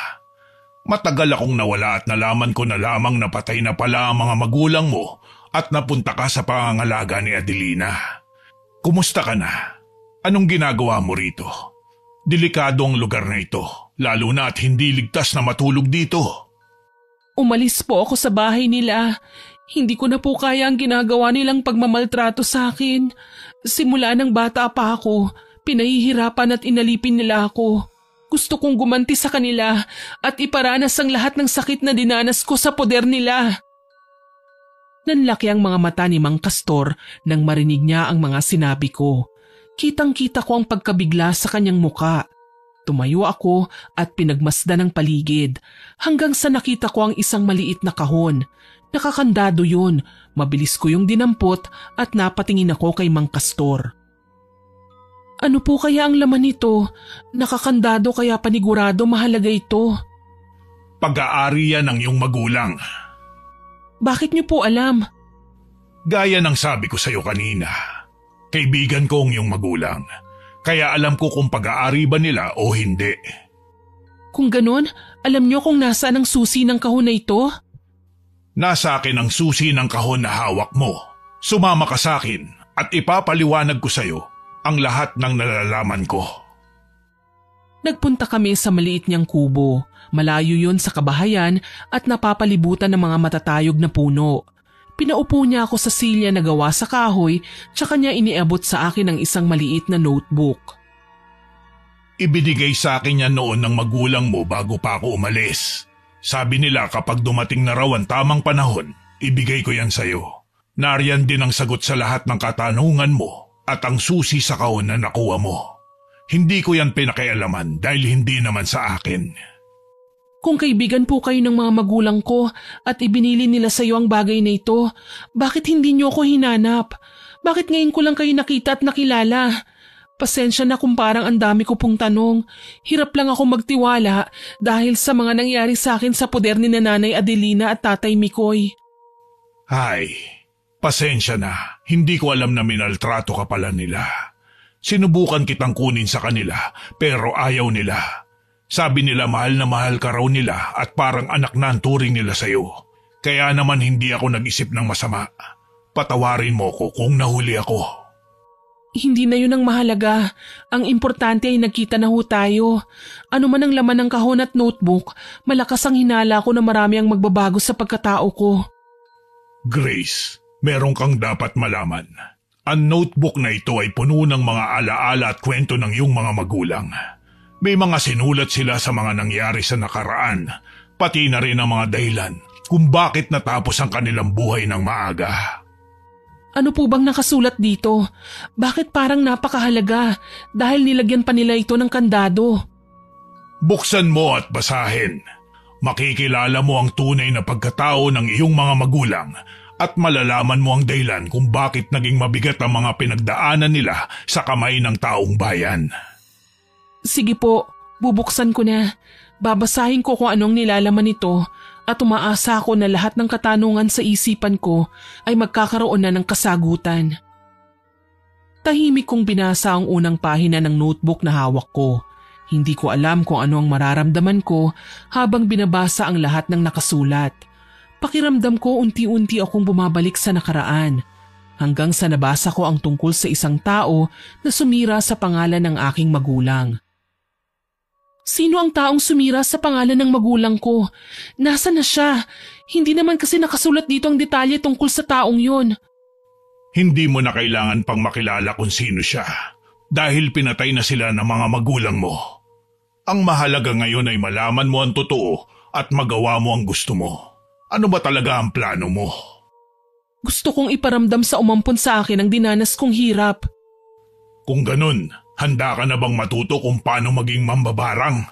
Matagal akong nawala at nalaman ko na lamang napatay na pala ang mga magulang mo at napunta ka sa pangangalaga ni Adelina. Kumusta ka na? Anong ginagawa mo rito? Delikado ang lugar na ito, lalo na at hindi ligtas na matulog dito. Umalis po ako sa bahay nila. Hindi ko na po kaya ang ginagawa nilang pagmamaltrato sa akin. Simula ng bata pa ako, pinahihirapan at inalipin nila ako. Gusto kong gumanti sa kanila at iparanas ang lahat ng sakit na dinanas ko sa poder nila. Nanlaki ang mga mata ni Mang Castor nang marinig niya ang mga sinabi ko. Kitang-kita ko ang pagkabigla sa kanyang muka. Tumayo ako at pinagmasdan ang paligid hanggang sa nakita ko ang isang maliit na kahon. Nakakandado yun. Mabilis ko yung dinampot at napatingin ako kay Mang Castor. Ano po kaya ang laman nito? Nakakandado kaya panigurado mahalaga ito. Pag-aari yan ng iyong magulang. Bakit niyo po alam? Gaya ng sabi ko sa iyo kanina, kaibigan ko ang iyong magulang. Kaya alam ko kung pag-aari ba nila o hindi. Kung ganon, alam niyo kung nasaan ang susi ng kahon na ito? Nasa akin ang susi ng kahon na hawak mo. Sumama ka sa akin at ipapaliwanag ko sa'yo ang lahat ng nalalaman ko. Nagpunta kami sa maliit niyang kubo. Malayo yun sa kabahayan at napapalibutan ng mga matatayog na puno. Pinaupo niya ako sa silya na gawa sa kahoy tsaka niya iniabot sa akin ang isang maliit na notebook. Ibinigay sa akin yan noon ng magulang mo bago pa ako umalis. Sabi nila kapag dumating na raw ang tamang panahon, ibigay ko yan sa'yo. Nariyan din ang sagot sa lahat ng katanungan mo at ang susi sa kahon na nakuha mo. Hindi ko yan pinakialaman dahil hindi naman sa akin. Kung kaibigan po kayo ng mga magulang ko at ibinili nila sa iyo ang bagay na ito, bakit hindi niyo ako hinanap? Bakit ngayon ko lang kayo nakita at nakilala? Pasensya na kung parang ang dami ko pong tanong. Hirap lang ako magtiwala dahil sa mga nangyari sa akin sa poder ni Nanay Adelina at Tatay Mikoy. Ay, pasensya na. Hindi ko alam na minaltrato ka pala nila. Sinubukan kitang kunin sa kanila pero ayaw nila. Sabi nila mahal na mahal ka raw nila at parang anak na ang turing nila sa'yo. Kaya naman hindi ako nag-isip ng masama. Patawarin mo ko kung nahuli ako. Hindi na yun ang mahalaga. Ang importante ay nagkita na ho tayo. Ano man ang laman ng kahon at notebook, malakas ang hinala ko na marami ang magbabago sa pagkatao ko. Grace, meron kang dapat malaman. Ang notebook na ito ay puno ng mga alaala at kwento ng iyong mga magulang. May mga sinulat sila sa mga nangyari sa nakaraan, pati na rin ang mga dahilan kung bakit natapos ang kanilang buhay ng maaga. Ano po bang nakasulat dito? Bakit parang napakahalaga dahil nilagyan pa nila ito ng kandado? Buksan mo at basahin. Makikilala mo ang tunay na pagkatao ng iyong mga magulang at malalaman mo ang dahilan kung bakit naging mabigat ang mga pinagdaanan nila sa kamay ng taong bayan. Sige po, bubuksan ko na. Babasahin ko kung anong nilalaman nito at umaasa ako na lahat ng katanungan sa isipan ko ay magkakaroon na ng kasagutan. Tahimik kong binasa ang unang pahina ng notebook na hawak ko. Hindi ko alam kung ano ang mararamdaman ko habang binabasa ang lahat ng nakasulat. Pakiramdam ko unti-unti akong bumabalik sa nakaraan. Hanggang sa nabasa ko ang tungkol sa isang tao na sumira sa pangalan ng aking magulang. Sino ang taong sumira sa pangalan ng magulang ko? Nasaan na siya? Hindi naman kasi nakasulat dito ang detalye tungkol sa taong yun. Hindi mo na kailangan pang makilala kung sino siya dahil pinatay na sila ng mga magulang mo. Ang mahalaga ngayon ay malaman mo ang totoo at magawa mo ang gusto mo. Ano ba talaga ang plano mo? Gusto kong iparamdam sa umampon sa akin ang dinanas kong hirap. Kung ganun, handa ka na bang matuto kung paano maging mambabarang?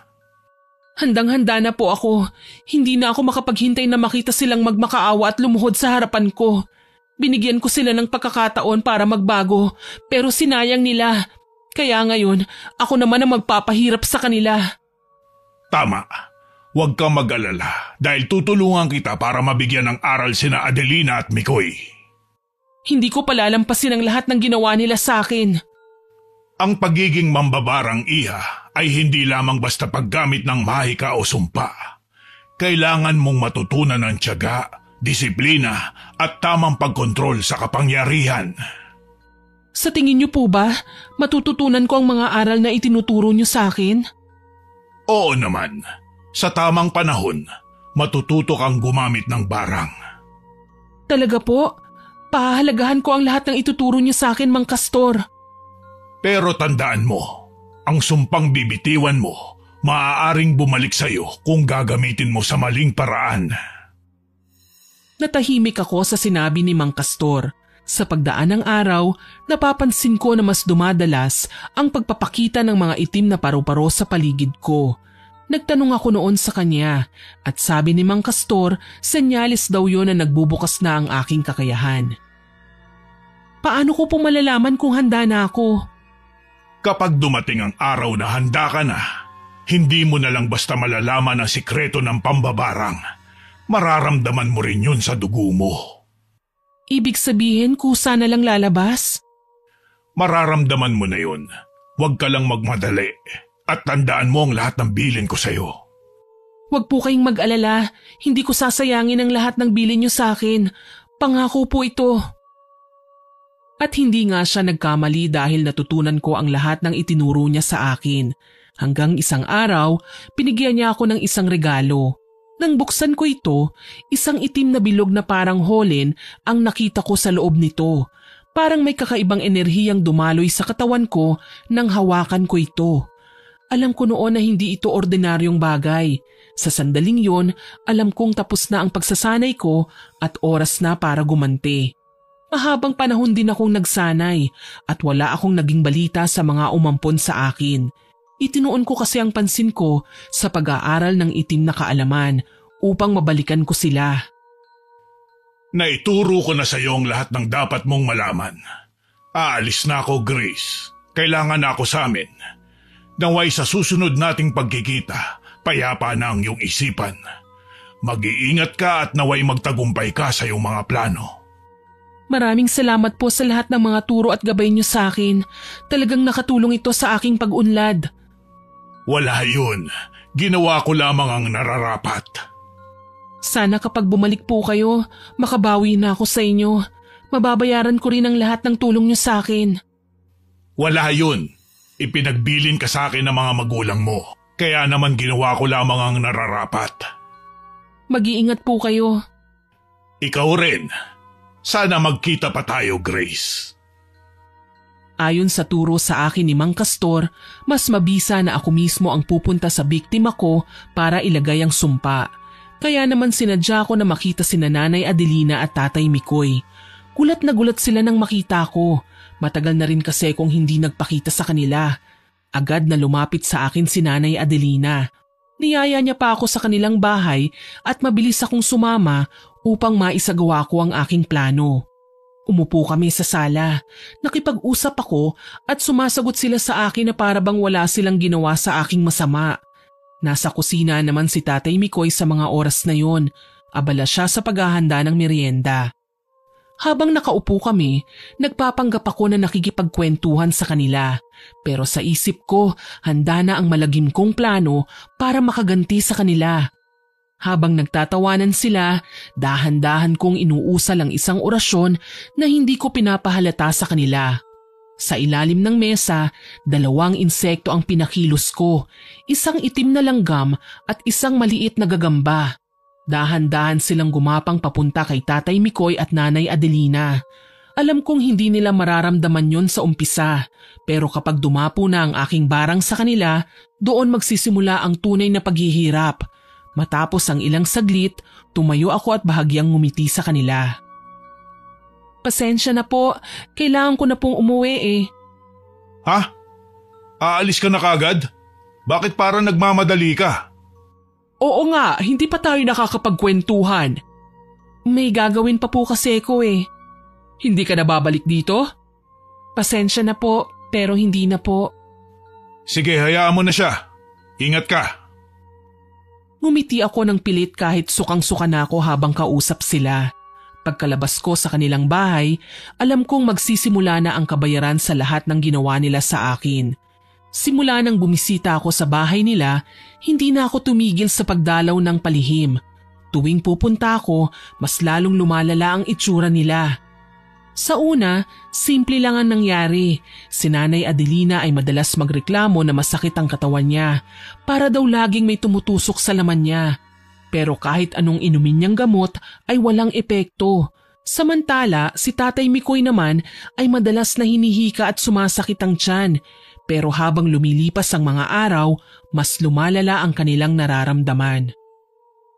Handang-handa na po ako. Hindi na ako makapaghintay na makita silang magmakaawa at lumuhod sa harapan ko. Binigyan ko sila ng pagkakataon para magbago pero sinayang nila. Kaya ngayon, ako naman ang magpapahirap sa kanila. Tama. Huwag kang mag-alala dahil tutulungan kita para mabigyan ng aral sina Adelina at Mikoy. Hindi ko palalampasin ang lahat ng ginawa nila sa akin. Ang pagiging mambabarang iha ay hindi lamang basta paggamit ng mahika o sumpa. Kailangan mong matutunan ng tiyaga, disiplina at tamang pagkontrol sa kapangyarihan. Sa tingin niyo po ba, matututunan ko ang mga aral na itinuturo niyo sa akin? Oo naman. Sa tamang panahon, matututo kang gumamit ng barang. Talaga po? Pahahalagahan ko ang lahat ng ituturo niyo sa akin, Mang Castor. Pero tandaan mo, ang sumpang bibitiwan mo, maaaring bumalik sa'yo kung gagamitin mo sa maling paraan. Natahimik ako sa sinabi ni Mang Castor. Sa pagdaan ng araw, napapansin ko na mas dumadalas ang pagpapakita ng mga itim na paru-paro sa paligid ko. Nagtanong ako noon sa kanya at sabi ni Mang Castor, senyales daw yon na nagbubukas na ang aking kakayahan. Paano ko po malalaman kung handa na ako? Kapag dumating ang araw na handa ka na, hindi mo na lang basta malalaman ang sikreto ng pambabarang. Mararamdaman mo rin yun sa dugo mo. Ibig sabihin kusa na lang lalabas? Mararamdaman mo na yun. Huwag ka lang magmadali. At tandaan mo ang lahat ng bilin ko sa'yo. Huwag po kayong mag-alala, hindi ko sasayangin ang lahat ng bilin niyo sa akin. Pangako po ito. At hindi nga siya nagkamali dahil natutunan ko ang lahat ng itinuro niya sa akin. Hanggang isang araw, binigyan niya ako ng isang regalo. Nang buksan ko ito, isang itim na bilog na parang holen ang nakita ko sa loob nito. Parang may kakaibang enerhiyang dumaloy sa katawan ko nang hawakan ko ito. Alam ko noon na hindi ito ordinaryong bagay. Sa sandaling yon, alam kong tapos na ang pagsasanay ko at oras na para gumanti. Mahabang panahon din akong nagsanay at wala akong naging balita sa mga umampon sa akin. Itinuon ko kasi ang pansin ko sa pag-aaral ng itim na kaalaman upang mabalikan ko sila. Naituro ko na sa iyo ang lahat ng dapat mong malaman. Aalis na ako, Grace. Kailangan na ako sa amin. Naway sa susunod nating pagkikita, payapa na ang iyong isipan. Mag-iingat ka at naway magtagumpay ka sa iyong mga plano. Maraming salamat po sa lahat ng mga turo at gabay niyo sa akin. Talagang nakatulong ito sa aking pag-unlad. Wala yun. Ginawa ko lamang ang nararapat. Sana kapag bumalik po kayo, makabawi na ako sa inyo. Mababayaran ko rin ang lahat ng tulong niyo sa akin. Wala yun. Ipinagbilin ka sa akin ng mga magulang mo. Kaya naman ginawa ko lamang ang nararapat. Mag-iingat po kayo. Ikaw rin. Sana magkita pa tayo, Grace. Ayon sa turo sa akin ni Mang Castor, mas mabisa na ako mismo ang pupunta sa biktima ko para ilagay ang sumpa. Kaya naman sinadya ko na makita sina Nanay Adelina at Tatay Mikoy. Gulat na gulat sila nang makita ko. Matagal na rin kasi kung hindi nagpakita sa kanila. Agad na lumapit sa akin si Nanay Adelina. Niyaya niya pa ako sa kanilang bahay at mabilis akong sumama upang maisagawa ko ang aking plano. Umupo kami sa sala. Nakipag-usap ako at sumasagot sila sa akin na para bang wala silang ginawa sa aking masama. Nasa kusina naman si Tatay Mikoy sa mga oras na yon. Abala siya sa paghahanda ng merienda. Habang nakaupo kami, nagpapanggap ako na nakikipagkwentuhan sa kanila. Pero sa isip ko, handa na ang malagim kong plano para makaganti sa kanila. Habang nagtatawanan sila, dahan-dahan kong inuusal ang isang orasyon na hindi ko pinapahalata sa kanila. Sa ilalim ng mesa, 2 insekto ang pinakilos ko, isang itim na langgam at isang maliit na gagamba. Dahan-dahan silang gumapang papunta kay Tatay Mikoy at Nanay Adelina. Alam kong hindi nila mararamdaman yon sa umpisa, pero kapag dumapo na ang aking barang sa kanila, doon magsisimula ang tunay na paghihirap. Matapos ang ilang saglit, tumayo ako at bahagyang ngumiti sa kanila. Pasensya na po, kailangan ko na pong umuwi eh. Ha? Aalis ka na kagad? Bakit parang nagmamadali ka? Oo nga, hindi pa tayo nakakapagkwentuhan. May gagawin pa po kasi ko eh. Hindi ka na babalik dito? Pasensya na po, pero hindi na po. Sige, hayaan mo na siya. Ingat ka. Ngumiti ako ng pilit kahit sukang-suka na ako habang kausap sila. Pagkalabas ko sa kanilang bahay, alam kong magsisimula na ang kabayaran sa lahat ng ginawa nila sa akin. Simula nang bumisita ako sa bahay nila, hindi na ako tumigil sa pagdalaw ng palihim. Tuwing pupunta ako, mas lalong lumalala ang itsura nila. Sa una, simple lang ang nangyari. Si Nanay Adelina ay madalas magreklamo na masakit ang katawan niya, para daw laging may tumutusok sa laman niya. Pero kahit anong inumin niyang gamot ay walang epekto. Samantala, si Tatay Mikoy naman ay madalas na hinihika at sumasakit ang tiyan. Pero habang lumilipas ang mga araw, mas lumalala ang kanilang nararamdaman.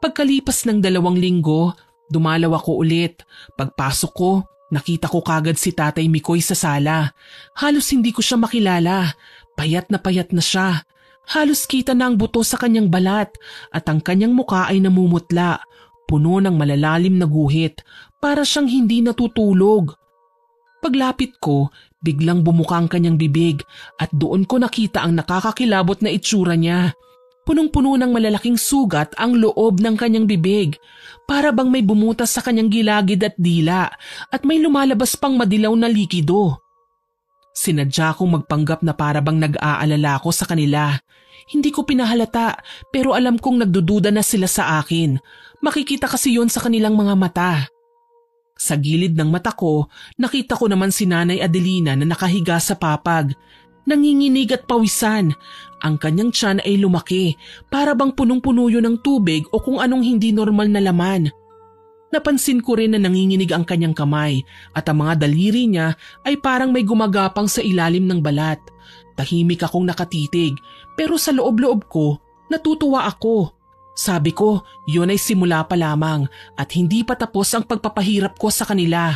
Pagkalipas ng 2 linggo, dumalaw ako ulit. Pagpasok ko, nakita ko kagad si Tatay Mikoy sa sala. Halos hindi ko siya makilala. Payat na siya. Halos kita na ang buto sa kanyang balat at ang kanyang muka ay namumutla, puno ng malalalim na guhit, para siyang hindi natutulog. Paglapit ko, biglang bumuka ang kanyang bibig at doon ko nakita ang nakakakilabot na itsura niya. Punong-puno ng malalaking sugat ang loob ng kanyang bibig, para bang may bumutas sa kanyang gilagid at dila at may lumalabas pang madilaw na likido. Sinadya kong magpanggap na para bang nag-aalala ko sa kanila. Hindi ko pinahalata pero alam kong nagdududa na sila sa akin. Makikita kasi yon sa kanilang mga mata. Sa gilid ng mata ko, nakita ko naman si Nanay Adelina na nakahiga sa papag. Nanginginig at pawisan. Ang kanyang tiyan ay lumaki, para bang punong-puno yun ng tubig o kung anong hindi normal na laman. Napansin ko rin na nanginginig ang kanyang kamay at ang mga daliri niya ay parang may gumagapang sa ilalim ng balat. Tahimik akong nakatitig pero sa loob-loob ko, natutuwa ako. Sabi ko, yun ay simula pa lamang at hindi pa tapos ang pagpapahirap ko sa kanila.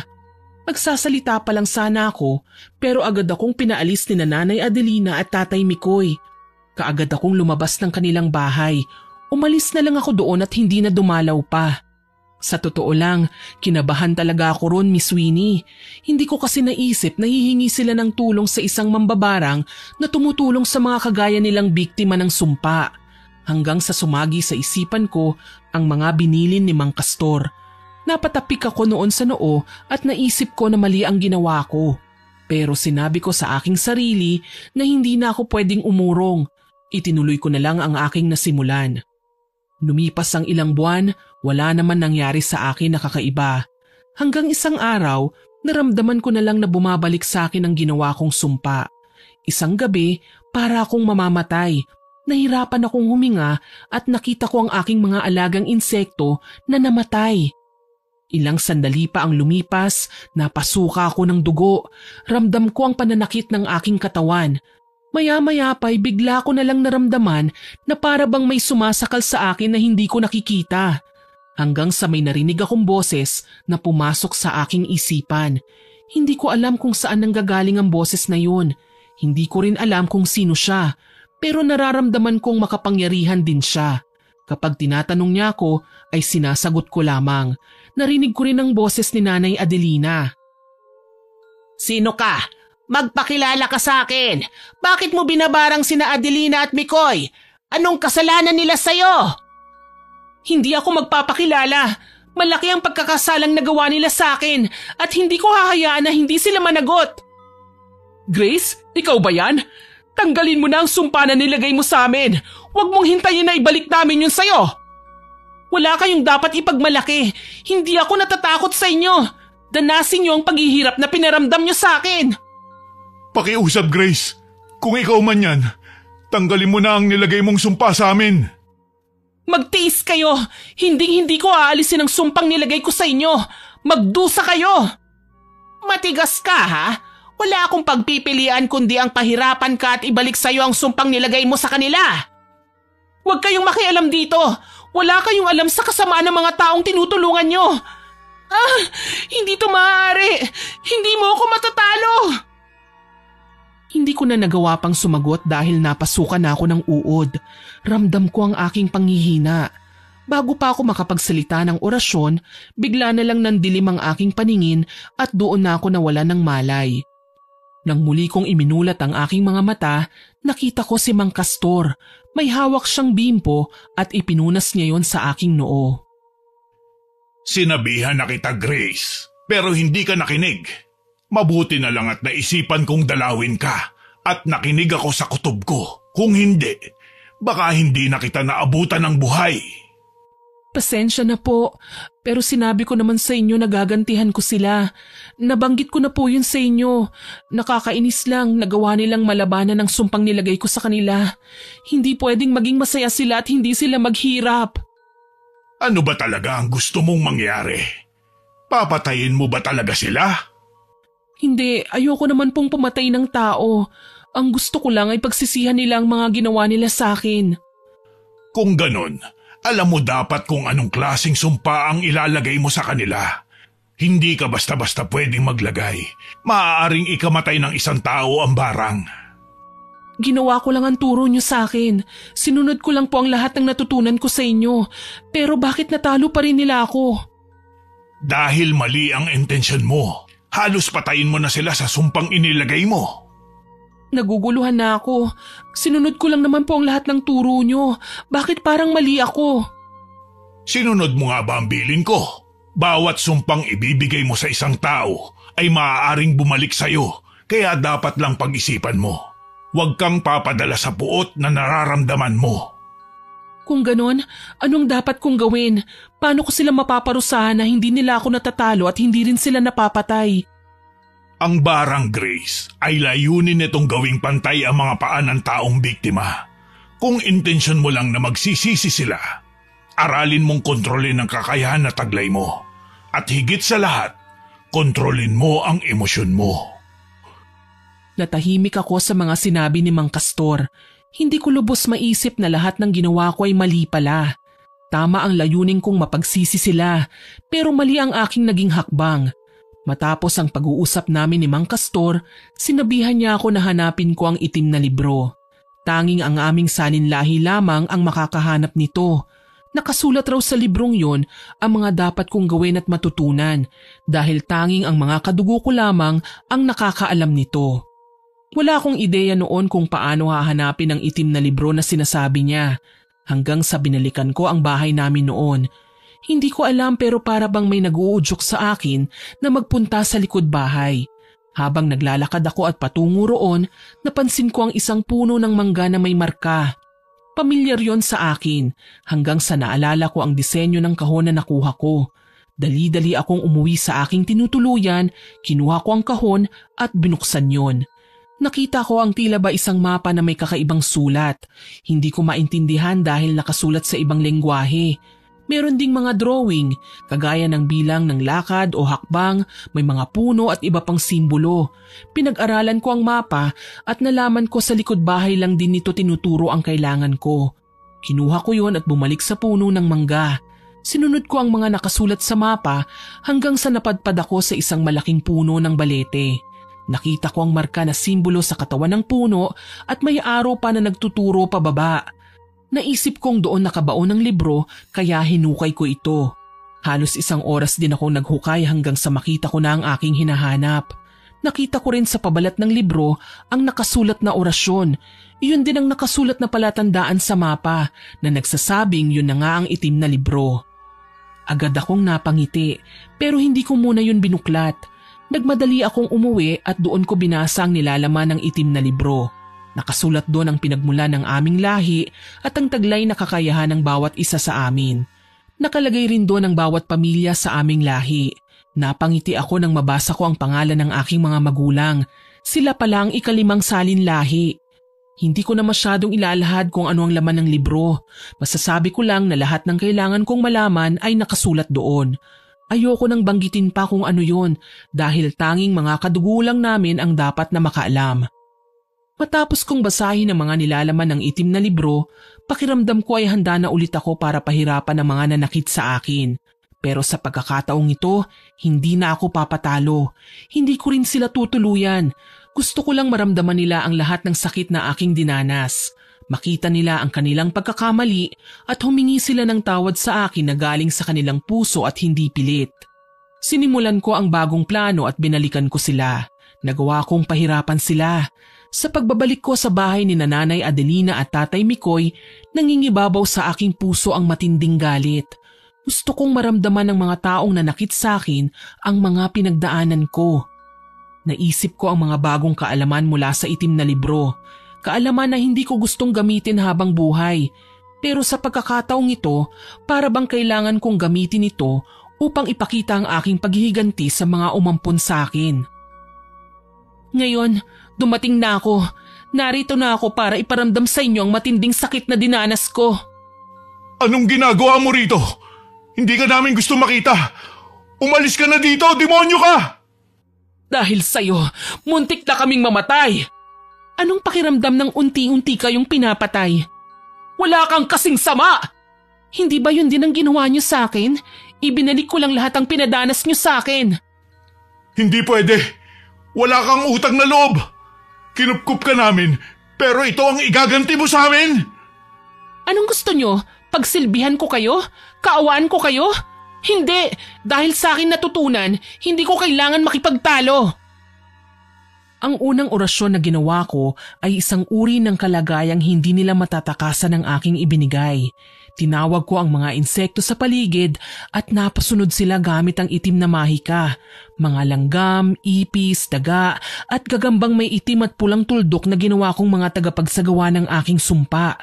Magsasalita pa lang sana ako pero agad akong pinaalis ni Nanay Adelina at Tatay Mikoy. Kaagad akong lumabas ng kanilang bahay. Umalis na lang ako doon at hindi na dumalaw pa. Sa totoo lang, kinabahan talaga ako ron, Miss Winnie. Hindi ko kasi naisip na hihingi sila ng tulong sa isang mambabarang na tumutulong sa mga kagaya nilang biktima ng sumpa. Hanggang sa sumagi sa isipan ko ang mga binilin ni Mang Castor. Napatapik ako noon sa noo at naisip ko na mali ang ginawa ko. Pero sinabi ko sa aking sarili na hindi na ako pwedeng umurong. Itinuloy ko na lang ang aking nasimulan. Lumipas ang ilang buwan, wala naman nangyari sa akin na kakaiba. Hanggang isang araw, naramdaman ko na lang na bumabalik sa akin ang ginawa kong sumpa. Isang gabi, para akong mamamatay. Nahirapan akong huminga at nakita ko ang aking mga alagang insekto na namatay. Ilang sandali pa ang lumipas, napasuka ako ng dugo. Ramdam ko ang pananakit ng aking katawan. Maya-maya pa'y bigla ko na lang naramdaman na para bang may sumasakal sa akin na hindi ko nakikita. Hanggang sa may narinig akong boses na pumasok sa aking isipan. Hindi ko alam kung saan nanggagaling ang boses na yun. Hindi ko rin alam kung sino siya, pero nararamdaman kong makapangyarihan din siya. Kapag tinatanong niya ako, ay sinasagot ko lamang. Narinig ko rin ang boses ni Nanay Adelina. Sino ka? Magpakilala ka sa akin. Bakit mo binabarang sina Adelina at Mikoy? Anong kasalanan nila sa'yo? Hindi ako magpapakilala. Malaki ang pagkakasalang nagawa nila sa akin at hindi ko hahayaan na hindi sila managot. Grace, ikaw ba yan? Tanggalin mo na ang sumpa na nilagay mo sa amin. Huwag mong hintayin na ibalik namin yun sa'yo. Wala kayong dapat ipagmalaki. Hindi ako natatakot sa inyo. Danasin niyo ang paghihirap na pinaramdam niyo sa akin. Pakiusap, Grace. Kung ikaw man yan, tanggalin mo na ang nilagay mong sumpa sa amin. Magtiis kayo. Hindi ko aalisin ang sumpang nilagay ko sa inyo. Magdusa kayo. Matigas ka, ha? Wala akong pagpipilian kundi ang pahirapan ka at ibalik sa'yo ang sumpang nilagay mo sa kanila. Huwag kayong makialam dito. Wala kayong alam sa kasamaan ng mga taong tinutulungan nyo. Hindi to maaari. Hindi mo ako matatalo. Hindi ko na nagawa pang sumagot dahil napasukan na ako ng uod. Ramdam ko ang aking panghihina. Bago pa ako makapagsalita ng orasyon, bigla na lang nandilim ang aking paningin at doon na ako nawala ng malay. Nang muli kong iminulat ang aking mga mata, nakita ko si Mang Castor. May hawak siyang bimpo at ipinunas niya yon sa aking noo. Sinabihan na kita, Grace, pero hindi ka nakinig. Mabuti na lang at naisipan kong dalawin ka at nakinig ako sa kutob ko. Kung hindi, baka hindi na kita naabutan ng buhay. Pasensya na po, pero sinabi ko naman sa inyo na gagantihan ko sila. Nabanggit ko na po yun sa inyo. Nakakainis lang, nagawa nilang malabanan ng sumpang nilagay ko sa kanila. Hindi pwedeng maging masaya sila at hindi sila maghirap. Ano ba talaga ang gusto mong mangyari? Papatayin mo ba talaga sila? Hindi, ayoko naman pong pumatay ng tao. Ang gusto ko lang ay pagsisihan nila ang mga ginawa nila sa akin. Kung ganon, alam mo dapat kung anong klaseng sumpa ang ilalagay mo sa kanila. Hindi ka basta-basta pwedeng maglagay. Maaaring ikamatay ng isang tao ang barang. Ginawa ko lang ang turo niyo sa akin. Sinunod ko lang po ang lahat ng natutunan ko sa inyo. Pero bakit natalo pa rin nila ako? Dahil mali ang intensyon mo. Halos patayin mo na sila sa sumpang inilagay mo. Naguguluhan na ako. Sinunod ko lang naman po ang lahat ng turo niyo. Bakit parang mali ako? Sinunod mo nga ba ang bilin ko? Bawat sumpang ibibigay mo sa isang tao ay maaaring bumalik sa'yo Kaya dapat lang pag-isipan mo. Huwag kang papadala sa puot na nararamdaman mo. Kung ganon, anong dapat kong gawin? Paano ko sila mapaparusahan na hindi nila ako natatalo at hindi rin sila napapatay? Ang barang Grace ay layunin nitong gawing pantay ang mga paa ng taong biktima. Kung intensyon mo lang na magsisisi sila, aralin mong kontrolin ang kakayahan na taglay mo. At higit sa lahat, kontrolin mo ang emosyon mo. Natahimik ako sa mga sinabi ni Mang Castor. Hindi ko lubos maisip na lahat ng ginawa ko ay mali pala. Tama ang layunin kong mapagsisi sila, pero mali ang aking naging hakbang. Matapos ang pag-uusap namin ni Mang Castor, sinabihan niya ako na hanapin ko ang itim na libro. Tanging ang aming saninlahi lamang ang makakahanap nito. Nakasulat raw sa librong yon ang mga dapat kong gawin at matutunan dahil tanging ang mga kadugo ko lamang ang nakakaalam nito. Wala akong ideya noon kung paano hahanapin ang itim na libro na sinasabi niya. Hanggang sa binalikan ko ang bahay namin noon. Hindi ko alam pero para bang may nag-uudyok sa akin na magpunta sa likod bahay. Habang naglalakad ako at patungo roon, napansin ko ang isang puno ng mangga na may marka. Pamilyar yon sa akin hanggang sa naalala ko ang disenyo ng kahon na nakuha ko. Dali-dali akong umuwi sa aking tinutuluyan, kinuha ko ang kahon at binuksan yon. Nakita ko ang tila ba isang mapa na may kakaibang sulat. Hindi ko maintindihan dahil nakasulat sa ibang lengguwahe. Meron ding mga drawing, kagaya ng bilang ng lakad o hakbang, may mga puno at iba pang simbolo. Pinag-aralan ko ang mapa at nalaman ko sa likod bahay lang din nito tinuturo ang kailangan ko. Kinuha ko yon at bumalik sa puno ng mangga. Sinunod ko ang mga nakasulat sa mapa hanggang sa napadpad ako sa isang malaking puno ng balete. Nakita ko ang marka na simbolo sa katawan ng puno at may araw pa na nagtuturo pababa. Naisip kong doon nakabaon ng libro kaya hinukay ko ito. Halos 1 oras din akong naghukay hanggang sa makita ko na ang aking hinahanap. Nakita ko rin sa pabalat ng libro ang nakasulat na orasyon. Iyon din ang nakasulat na palatandaan sa mapa na nagsasabing yun na nga ang itim na libro. Agad akong napangiti pero hindi ko muna yun binuklat. Nagmadali akong umuwi at doon ko binasa ang nilalaman ng itim na libro. Nakasulat doon ang pinagmula ng aming lahi at ang taglay na kakayahan ng bawat isa sa amin. Nakalagay rin doon ang bawat pamilya sa aming lahi. Napangiti ako nang mabasa ko ang pangalan ng aking mga magulang. Sila pala ang 5 salinlahi. Hindi ko na masyadong ilalahad kung ano ang laman ng libro. Masasabi ko lang na lahat ng kailangan kong malaman ay nakasulat doon. Ayoko nang banggitin pa kung ano yon dahil tanging mga kadugo lang namin ang dapat na makaalam. Matapos kong basahin ang mga nilalaman ng itim na libro, pakiramdam ko ay handa na ulit ako para pahirapan ang mga nanakit sa akin. Pero sa pagkakataong ito, hindi na ako papatalo. Hindi ko rin sila tutuluyan. Gusto ko lang maramdaman nila ang lahat ng sakit na aking dinanas. Makita nila ang kanilang pagkakamali at humingi sila ng tawad sa akin na galing sa kanilang puso at hindi pilit. Sinimulan ko ang bagong plano at binalikan ko sila. Nagawa kong pahirapan sila. Sa pagbabalik ko sa bahay ni Nanay Adelina at Tatay Mikoy, nangingibabaw sa aking puso ang matinding galit. Gusto kong maramdaman ng mga taong nanakit sa akin ang mga pinagdaanan ko. Naisip ko ang mga bagong kaalaman mula sa itim na libro. Kaalaman na hindi ko gustong gamitin habang buhay. Pero sa pagkakataong ito, para bang kailangan kong gamitin ito upang ipakita ang aking paghihiganti sa mga umampon sa akin. Ngayon, dumating na ako. Narito na ako para iparamdam sa inyo ang matinding sakit na dinanas ko. Anong ginagawa mo rito? Hindi ka namin gusto makita. Umalis ka na dito, demonyo ka! Dahil sa'yo, muntik na kaming mamatay. Anong pakiramdam ng unti-unti kayong pinapatay? Wala kang kasing sama! Hindi ba yun din ang ginawa niyo sa akin? Ibinalik ko lang lahat ang pinadanas niyo sa akin. Hindi pwede. Wala kang utang na loob. Kinupkup ka namin, pero ito ang igaganti mo sa amin. Anong gusto niyo? Pagsilbihan ko kayo? Kaawaan ko kayo? Hindi! Dahil sa akin natutunan, hindi ko kailangan makipagtalo. Ang unang orasyon na ginawa ko ay isang uri ng kalagayang hindi nila matatakasan ng aking ibinigay. Tinawag ko ang mga insekto sa paligid at napasunod sila gamit ang itim na mahika. Mga langgam, ipis, daga at gagambang may itim at pulang tuldok na ginawa kong mga tagapagsagawa ng aking sumpa.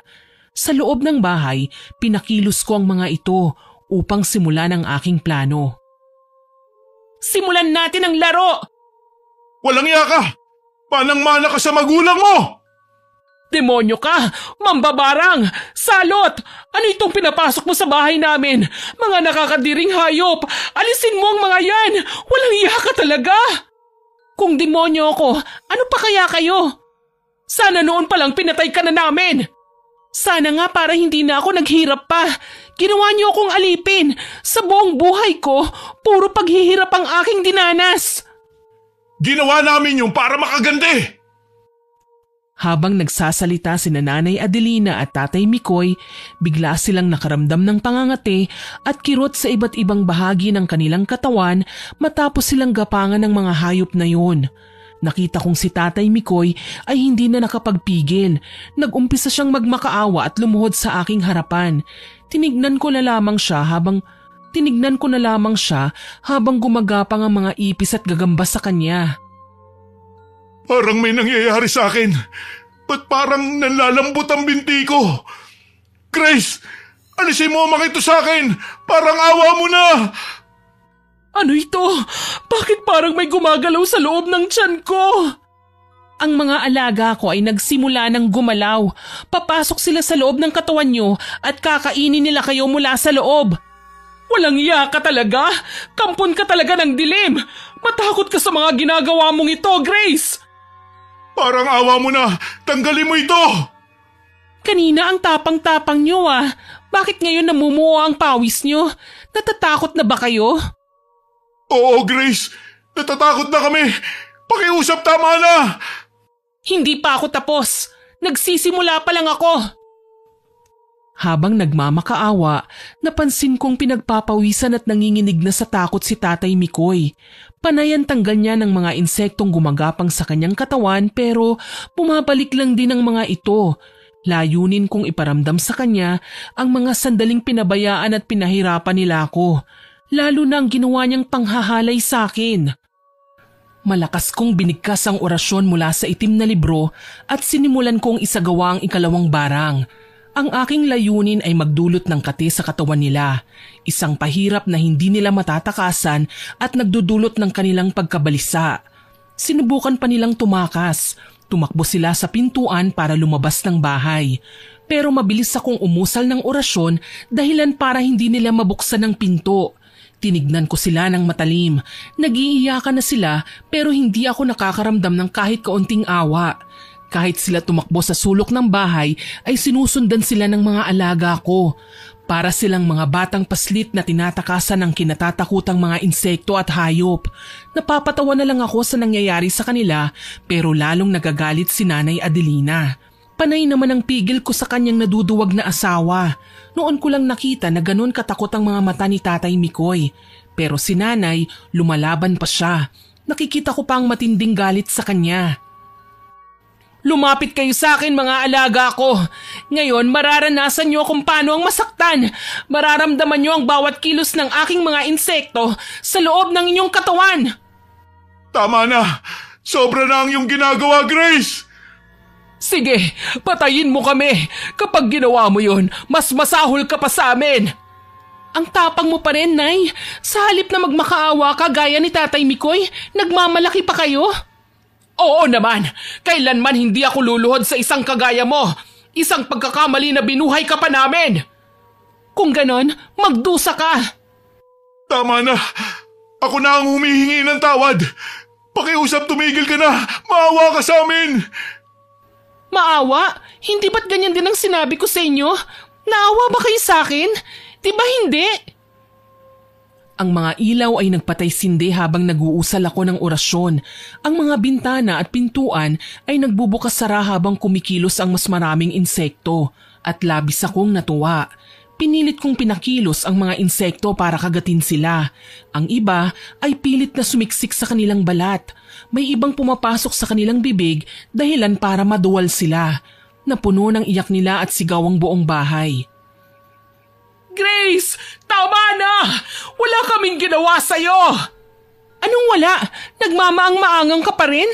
Sa loob ng bahay, pinakilos ko ang mga ito upang simulan ang aking plano. Simulan natin ang laro! Walang iya ka! Manang-mana ka sa magulang mo! Demonyo ka! Mambabarang! Salot! Ano itong pinapasok mo sa bahay namin? Mga nakakadiring hayop! Alisin mo ang mga yan! Walang iya ka talaga! Kung demonyo ako, ano pa kaya kayo? Sana noon palang pinatay ka na namin! Sana nga para hindi na ako naghirap pa. Ginawa niyo akong alipin. Sa buong buhay ko, puro paghihirap ang aking dinanas. Ginawa namin yung para makagandi! Habang nagsasalita sina Nanay Adelina at Tatay Mikoy, bigla silang nakaramdam ng pangangati at kirot sa iba't ibang bahagi ng kanilang katawan matapos silang gapangan ng mga hayop na yun. Nakita kong si Tatay Mikoy ay hindi na nakapagpigil. Nag-umpisa siyang magmakaawa at lumuhod sa aking harapan. Tinignan ko na lamang siya habang gumagapang ang mga ipis at gagamba sa kanya. Parang may nangyayari sa akin. Ba't parang nanlalambot ang binti ko? Grace, alisin mo ang mga ito sa akin. Parang awa mo na. Ano ito? Bakit parang may gumagalaw sa loob ng tiyan ko? Ang mga alaga ko ay nagsimula ng gumalaw. Papasok sila sa loob ng katawan nyo at kakainin nila kayo mula sa loob. Walang iya ka talaga? Kampon ka talaga ng dilim. Matakot ka sa mga ginagawa mong ito, Grace. Parang awa mo na. Tanggalin mo ito. Kanina ang tapang-tapang nyo ah. Bakit ngayon namumuo ang pawis nyo? Natatakot na ba kayo? Oo, Grace. Natatakot na kami. Pakiusap, tama na. Hindi pa ako tapos. Nagsisimula pa lang ako. Habang nagmamakaawa, napansin kong pinagpapawisan at nanginginig na sa takot si Tatay Mikoy. Panay ang tanggal niya ng mga insektong gumagapang sa kanyang katawan pero bumabalik lang din ang mga ito. Layunin kong iparamdam sa kanya ang mga sandaling pinabayaan at pinahirapan nila ako. Lalo na ang ginawa niyang panghahalay sa akin. Malakas kong binigkas ang orasyon mula sa itim na libro at sinimulan kong isagawa ang ikalawang barang. Ang aking layunin ay magdulot ng kate sa katawan nila, isang pahirap na hindi nila matatakasan at nagdudulot ng kanilang pagkabalisa. Sinubukan pa nilang tumakas. Tumakbo sila sa pintuan para lumabas ng bahay. Pero mabilis akong umusal ng orasyon dahilan para hindi nila mabuksan ang pinto. Tinignan ko sila ng matalim. Nag-iiyakan na sila pero hindi ako nakakaramdam ng kahit kaunting awa. Kahit sila tumakbo sa sulok ng bahay ay sinusundan sila ng mga alaga ko. Para silang mga batang paslit na tinatakasan ng kinatatakutang mga insekto at hayop. Napapatawa na lang ako sa nangyayari sa kanila pero lalong nagagalit si Nanay Adelina. Panay naman ang pigil ko sa kanyang naduduwag na asawa. Noon ko lang nakita na ganun katakot ang mga mata ni Tatay Mikoy. Pero si Nanay, lumalaban pa siya. Nakikita ko pa ang matinding galit sa kanya. Lumapit kayo sa akin mga alaga ko. Ngayon mararanasan niyo kung paano ang masaktan. Mararamdaman niyo ang bawat kilos ng aking mga insekto sa loob ng inyong katawan. Tama na. Sobra na ang iyong ginagawa, Grace. Sige, patayin mo kami. Kapag ginawa mo yun, mas masahol ka pa sa amin. Ang tapang mo pa rin, Nay. Sa halip na magmakaawa ka gaya ni Tatay Mikoy, nagmamalaki pa kayo? Oo naman. Kailanman hindi ako luluhod sa isang kagaya mo. Isang pagkakamali na binuhay ka pa namin. Kung ganon, magdusa ka. Tama na. Ako na ang humihingi ng tawad. Pakiusap, tumigil ka na. Maawa ka sa amin. Maawa? Hindi ba't ganyan din ang sinabi ko sa inyo? Naawa ba kayo sa akin? Di ba hindi? Ang mga ilaw ay nagpatay-sindi habang nag-uusal ako ng orasyon. Ang mga bintana at pintuan ay nagbubukas-sara habang kumikilos ang mas maraming insekto. At labis akong natuwa. Pinilit kong pinakilos ang mga insekto para kagatin sila. Ang iba ay pilit na sumiksik sa kanilang balat. May ibang pumapasok sa kanilang bibig dahilan para maduwal sila. Napuno ng iyak nila at sigaw ang buong bahay. Grace! Tama na! Wala kaming ginawa sa'yo! Anong wala? Nagmamaang-maangang ka pa rin?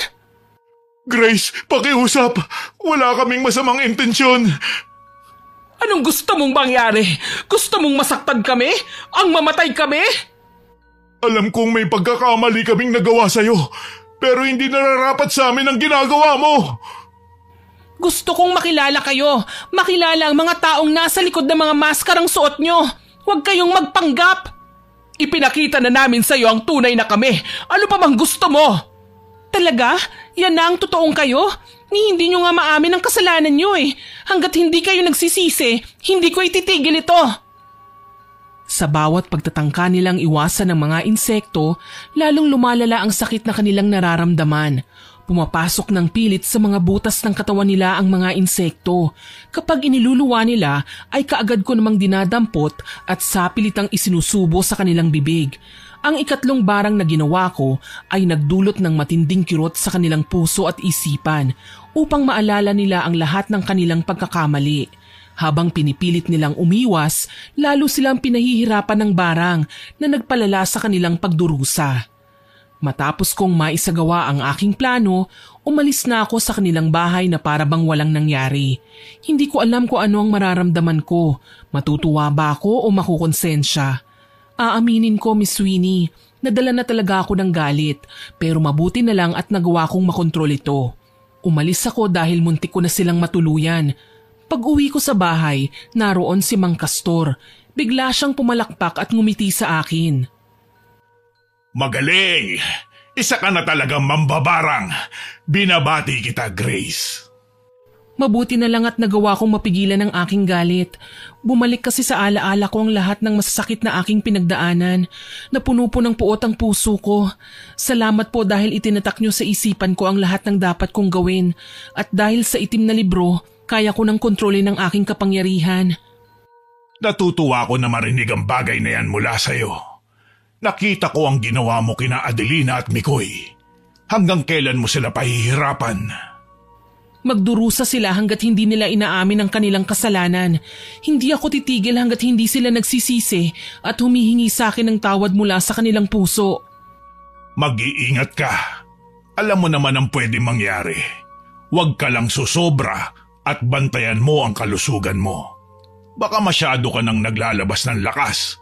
Grace, pakiusap! Wala kaming masamang intensyon! Anong gusto mong mangyari? Gusto mong masaktan kami? Ang mamatay kami? Alam kong may pagkakamali kaming nagawa sa'yo, pero hindi nararapat sa amin ang ginagawa mo! Gusto kong makilala kayo. Makilala ang mga taong nasa likod ng mga maskarang suot nyo. Huwag kayong magpanggap. Ipinakita na namin sa iyo ang tunay na kami. Ano pa bang gusto mo? Talaga? Yan na ang totoong kayo? Hindi nyo nga maamin ang kasalanan nyo eh. Hanggat hindi kayo nagsisisi, hindi ko ititigil ito. Sa bawat pagtatangka nilang iwasan ng mga insekto, lalong lumalala ang sakit na kanilang nararamdaman. Pumapasok ng pilit sa mga butas ng katawan nila ang mga insekto. Kapag iniluluwa nila ay kaagad ko namang dinadampot at sapilitang isinusubo sa kanilang bibig. Ang ikatlong barang na ginawa ko ay nagdulot ng matinding kirot sa kanilang puso at isipan upang maalala nila ang lahat ng kanilang pagkakamali. Habang pinipilit nilang umiwas, lalo silang pinahihirapan ng barang na nagpalala sa kanilang pagdurusa. Matapos kong maisagawa ang aking plano, umalis na ako sa kanilang bahay na para bang walang nangyari. Hindi ko alam kung ano ang mararamdaman ko. Matutuwa ba ako o makukonsensya? Aaminin ko, Miss Sweeney, nadala na talaga ako ng galit, pero mabuti na lang at nagawa kong makontrol ito. Umalis ako dahil muntik ko na silang matuluyan. Pag-uwi ko sa bahay, naroon si Mang Castor. Bigla siyang pumalakpak at ngumiti sa akin. Magaling! Isa ka na talagang mambabarang. Binabati kita, Grace. Mabuti na lang at nagawa kong mapigilan ang aking galit. Bumalik kasi sa alaala ko ang lahat ng masasakit na aking pinagdaanan. Napuno po ng puot ang puso ko. Salamat po dahil itinatak niyo sa isipan ko ang lahat ng dapat kong gawin. At dahil sa itim na libro, kaya ko nang kontrolin ang aking kapangyarihan. Natutuwa ko na marinig ang bagay na yan mula sa'yo. Nakita ko ang ginawa mo kina Adelina at Mikoy. Hanggang kailan mo sila pahihirapan? Magdurusa sila hanggat hindi nila inaamin ang kanilang kasalanan. Hindi ako titigil hanggat hindi sila nagsisisi at humihingi sa akin ng tawad mula sa kanilang puso. Mag-iingat ka. Alam mo naman ang pwede mangyari. Huwag ka lang susobra at bantayan mo ang kalusugan mo. Baka masyado ka nang naglalabas ng lakas.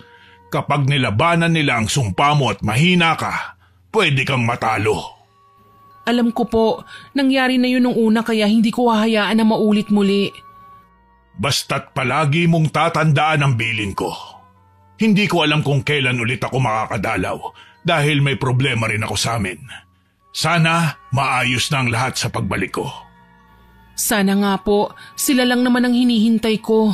Kapag nilabanan nila ang sumpa mo at mahina ka, pwede kang matalo. Alam ko po, nangyari na yun nung una kaya hindi ko hahayaan na maulit muli. Basta't palagi mong tatandaan ang bilin ko. Hindi ko alam kung kailan ulit ako makakadalaw dahil may problema rin ako sa amin. Sana maayos na ang lahat sa pagbalik ko. Sana nga po, sila lang naman ang hinihintay ko.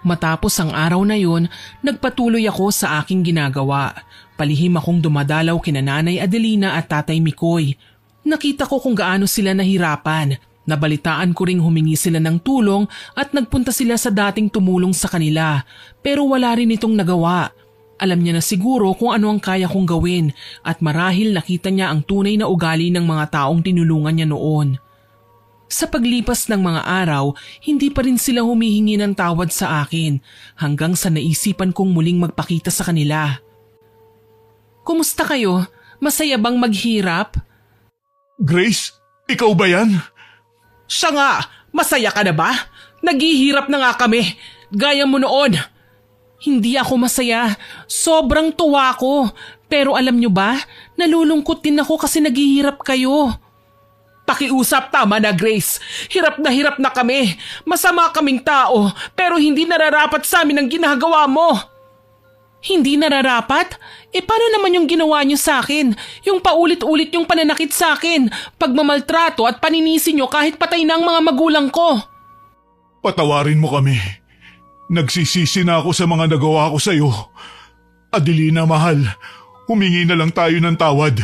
Matapos ang araw na yun, nagpatuloy ako sa aking ginagawa. Palihim akong dumadalaw kina Nanay Adelina at Tatay Mikoy. Nakita ko kung gaano sila nahirapan. Nabalitaan ko ring humingi sila ng tulong at nagpunta sila sa dating tumulong sa kanila. Pero wala rin itong nagawa. Alam niya na siguro kung ano ang kaya kong gawin at marahil nakita niya ang tunay na ugali ng mga taong tinulungan niya noon. Sa paglipas ng mga araw, hindi pa rin sila humihingi ng tawad sa akin hanggang sa naisipan kong muling magpakita sa kanila. Kumusta kayo? Masaya bang maghirap? Grace, ikaw ba yan? Siya nga, masaya ka na ba? Naghihirap na nga kami, gaya mo noon. Hindi ako masaya, sobrang tuwa ko. Pero alam nyo ba, nalulungkot din ako kasi naghihirap kayo. Pakiusap, tama na Grace. Hirap na kami. Masama kaming tao pero hindi nararapat sa amin ang ginagawa mo. Hindi nararapat? Paano naman yung ginawa niyo sa akin? Yung paulit-ulit yung pananakit sa akin, pagmamaltrato at paninisi niyo kahit patay na ang mga magulang ko. Patawarin mo kami. Nagsisisi na ako sa mga nagawa ko sa'yo. Adelina, mahal, humingi na lang tayo ng tawad.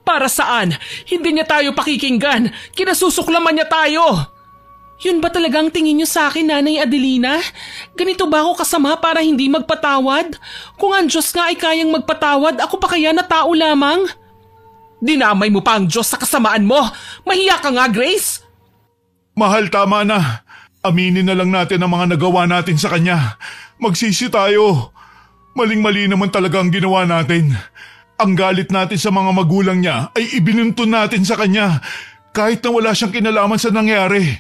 Para saan? Hindi niya tayo pakikinggan. Kinasusuklaman niya tayo. Yun ba talagang tingin niyo sa akin, Nanay Adelina? Ganito ba ako kasama para hindi magpatawad? Kung ang Diyos nga ay kayang magpatawad, ako pa kaya na tao lamang? Dinamay mo pa ang Diyos sa kasamaan mo! Mahiya ka nga, Grace! Mahal, tama na. Aminin na lang natin ang mga nagawa natin sa kanya. Magsisi tayo. Maling-mali naman talaga ang ginawa natin. Ang galit natin sa mga magulang niya ay ibinuntun natin sa kanya kahit na wala siyang kinalaman sa nangyari.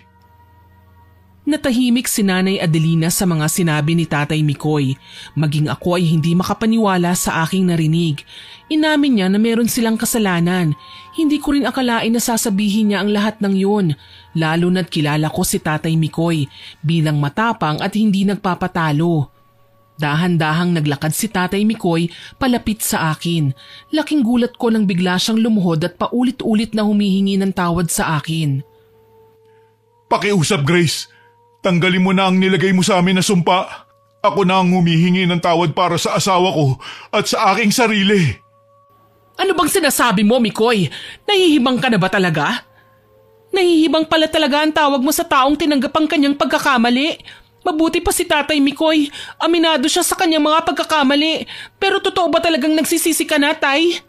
Natahimik si Nanay Adelina sa mga sinabi ni Tatay Mikoy. Maging ako ay hindi makapaniwala sa aking narinig. Inamin niya na meron silang kasalanan. Hindi ko rin akalain na sasabihin niya ang lahat ng yun. Lalo na't kilala ko si Tatay Mikoy bilang matapang at hindi nagpapatalo. Dahan-dahang naglakad si Tatay Mikoy palapit sa akin. Laking gulat ko nang bigla siyang lumuhod at paulit-ulit na humihingi ng tawad sa akin. Pakiusap, Grace. Tanggalin mo na ang nilagay mo sa amin na sumpa. Ako na ang humihingi ng tawad para sa asawa ko at sa aking sarili. Ano bang sinasabi mo, Mikoy? Nahihibang ka na ba talaga? Nahihibang pala talaga ang tawag mo sa taong tinanggap ang kanyang pagkakamali. Mabuti pa si Tatay Mikoy. Aminado siya sa kanyang mga pagkakamali. Pero totoo ba talagang nagsisisi ka na, Tay?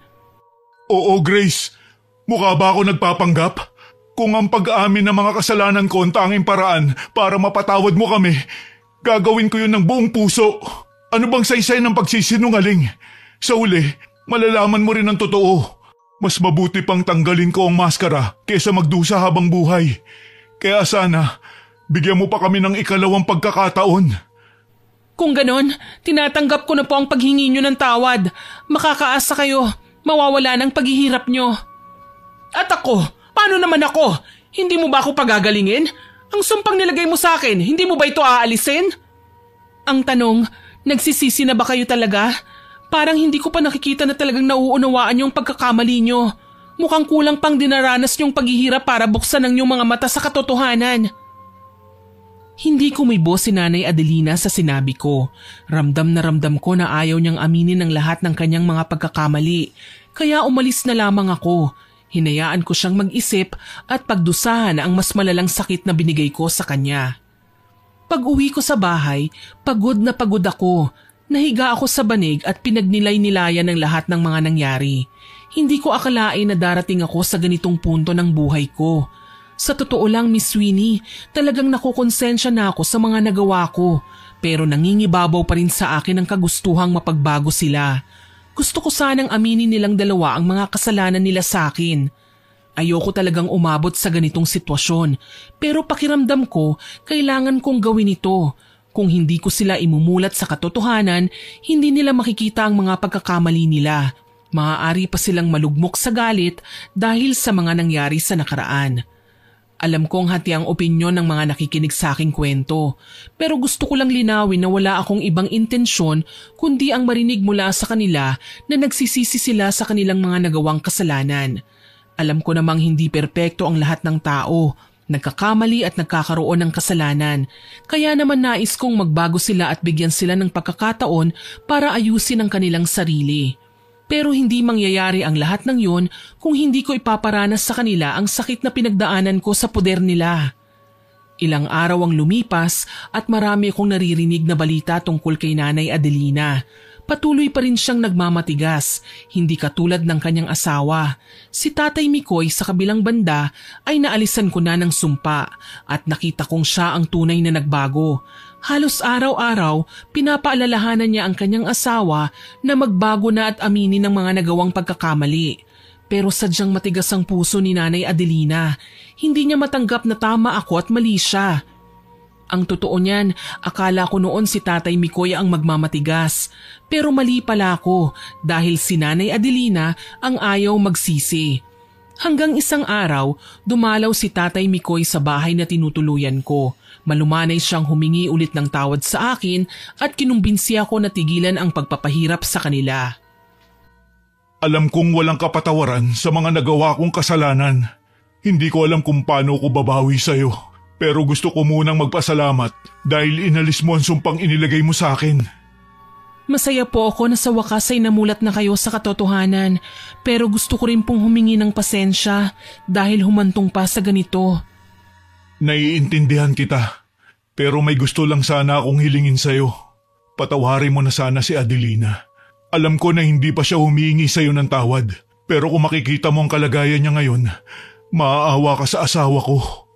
Oo, Grace. Mukha ba ako nagpapanggap? Kung ang pag-aamin ng mga kasalanan ko ang tanging paraan para mapatawad mo kami, gagawin ko yun ng buong puso. Ano bang saysay ng pagsisinungaling? Sa uli, malalaman mo rin ang totoo. Mas mabuti pang tanggalin ko ang maskara kaysa magdusa habang buhay. Kaya sana, bigyan mo pa kami ng ikalawang pagkakataon. Kung ganon, tinatanggap ko na po ang paghingi nyo ng tawad. Makakaasa kayo, mawawala ng paghihirap nyo. At ako, paano naman ako? Hindi mo ba ako pagagalingin? Ang sumpang nilagay mo sa akin, hindi mo ba ito aalisin? Ang tanong, nagsisisi na ba kayo talaga? Parang hindi ko pa nakikita na talagang nauunawaan yung pagkakamali nyo. Mukhang kulang pang dinaranas yung paghihirap para buksan ang inyong mga mata sa katotohanan. Hindi kumibo si Nanay Adelina sa sinabi ko. Ramdam ko na ayaw niyang aminin ang lahat ng kanyang mga pagkakamali. Kaya umalis na lamang ako. Hinayaan ko siyang mag-isip at pagdusahan ang mas malalang sakit na binigay ko sa kanya. Pag-uwi ko sa bahay, pagod na pagod ako. Nahiga ako sa banig at pinagnilay-nilayan ng lahat ng mga nangyari. Hindi ko akalain na darating ako sa ganitong punto ng buhay ko. Sa totoo lang, Miss Winnie, talagang nakukonsensya na ako sa mga nagawa ko. Pero nangingibabaw pa rin sa akin ang kagustuhang mapagbago sila. Gusto ko sanang aminin nilang dalawa ang mga kasalanan nila sa akin. Ayoko talagang umabot sa ganitong sitwasyon, pero pakiramdam ko kailangan kong gawin ito. Kung hindi ko sila imumulat sa katotohanan, hindi nila makikita ang mga pagkakamali nila. Maaari pa silang malugmok sa galit dahil sa mga nangyari sa nakaraan. Alam kong hati ang opinyon ng mga nakikinig sa aking kwento, pero gusto ko lang linawin na wala akong ibang intensyon kundi ang marinig mula sa kanila na nagsisisi sila sa kanilang mga nagawang kasalanan. Alam ko namang hindi perpekto ang lahat ng tao, nagkakamali at nagkakaroon ng kasalanan, kaya naman nais kong magbago sila at bigyan sila ng pagkakataon para ayusin ang kanilang sarili. Pero hindi mangyayari ang lahat ng yun kung hindi ko ipaparanas sa kanila ang sakit na pinagdaanan ko sa poder nila. Ilang araw ang lumipas at marami akong naririnig na balita tungkol kay Nanay Adelina. Patuloy pa rin siyang nagmamatigas, hindi katulad ng kanyang asawa. Si Tatay Mikoy sa kabilang banda ay naalisan ko na ng sumpa at nakita kong siya ang tunay na nagbago. Halos araw-araw, pinapaalalahanan niya ang kanyang asawa na magbago na at aminin ang mga nagawang pagkakamali. Pero sadyang matigas ang puso ni Nanay Adelina. Hindi niya matanggap na tama ako at mali siya. Ang totoo niyan, akala ko noon si Tatay Mikoy ang magmamatigas. Pero mali pala ako dahil si Nanay Adelina ang ayaw magsisi. Hanggang isang araw, dumalaw si Tatay Mikoy sa bahay na tinutuluyan ko. Malumanay siyang humingi ulit ng tawad sa akin at kinumbinsi ako na tigilan ang pagpapahirap sa kanila. Alam kong walang kapatawaran sa mga nagawa kong kasalanan. Hindi ko alam kung paano ko babawi sa'yo. Pero gusto ko munang magpasalamat dahil inalis mo ang sumpang inilagay mo sa akin. Masaya po ako na sa wakas ay namulat na kayo sa katotohanan. Pero gusto ko rin pong humingi ng pasensya dahil humantong pa sa ganito. Naiintindihan kita, pero may gusto lang sana akong hilingin sa'yo. Patawarin mo na sana si Adelina. Alam ko na hindi pa siya humihingi sa'yo ng tawad, pero kung makikita mo ang kalagayan niya ngayon, maaawa ka sa asawa ko.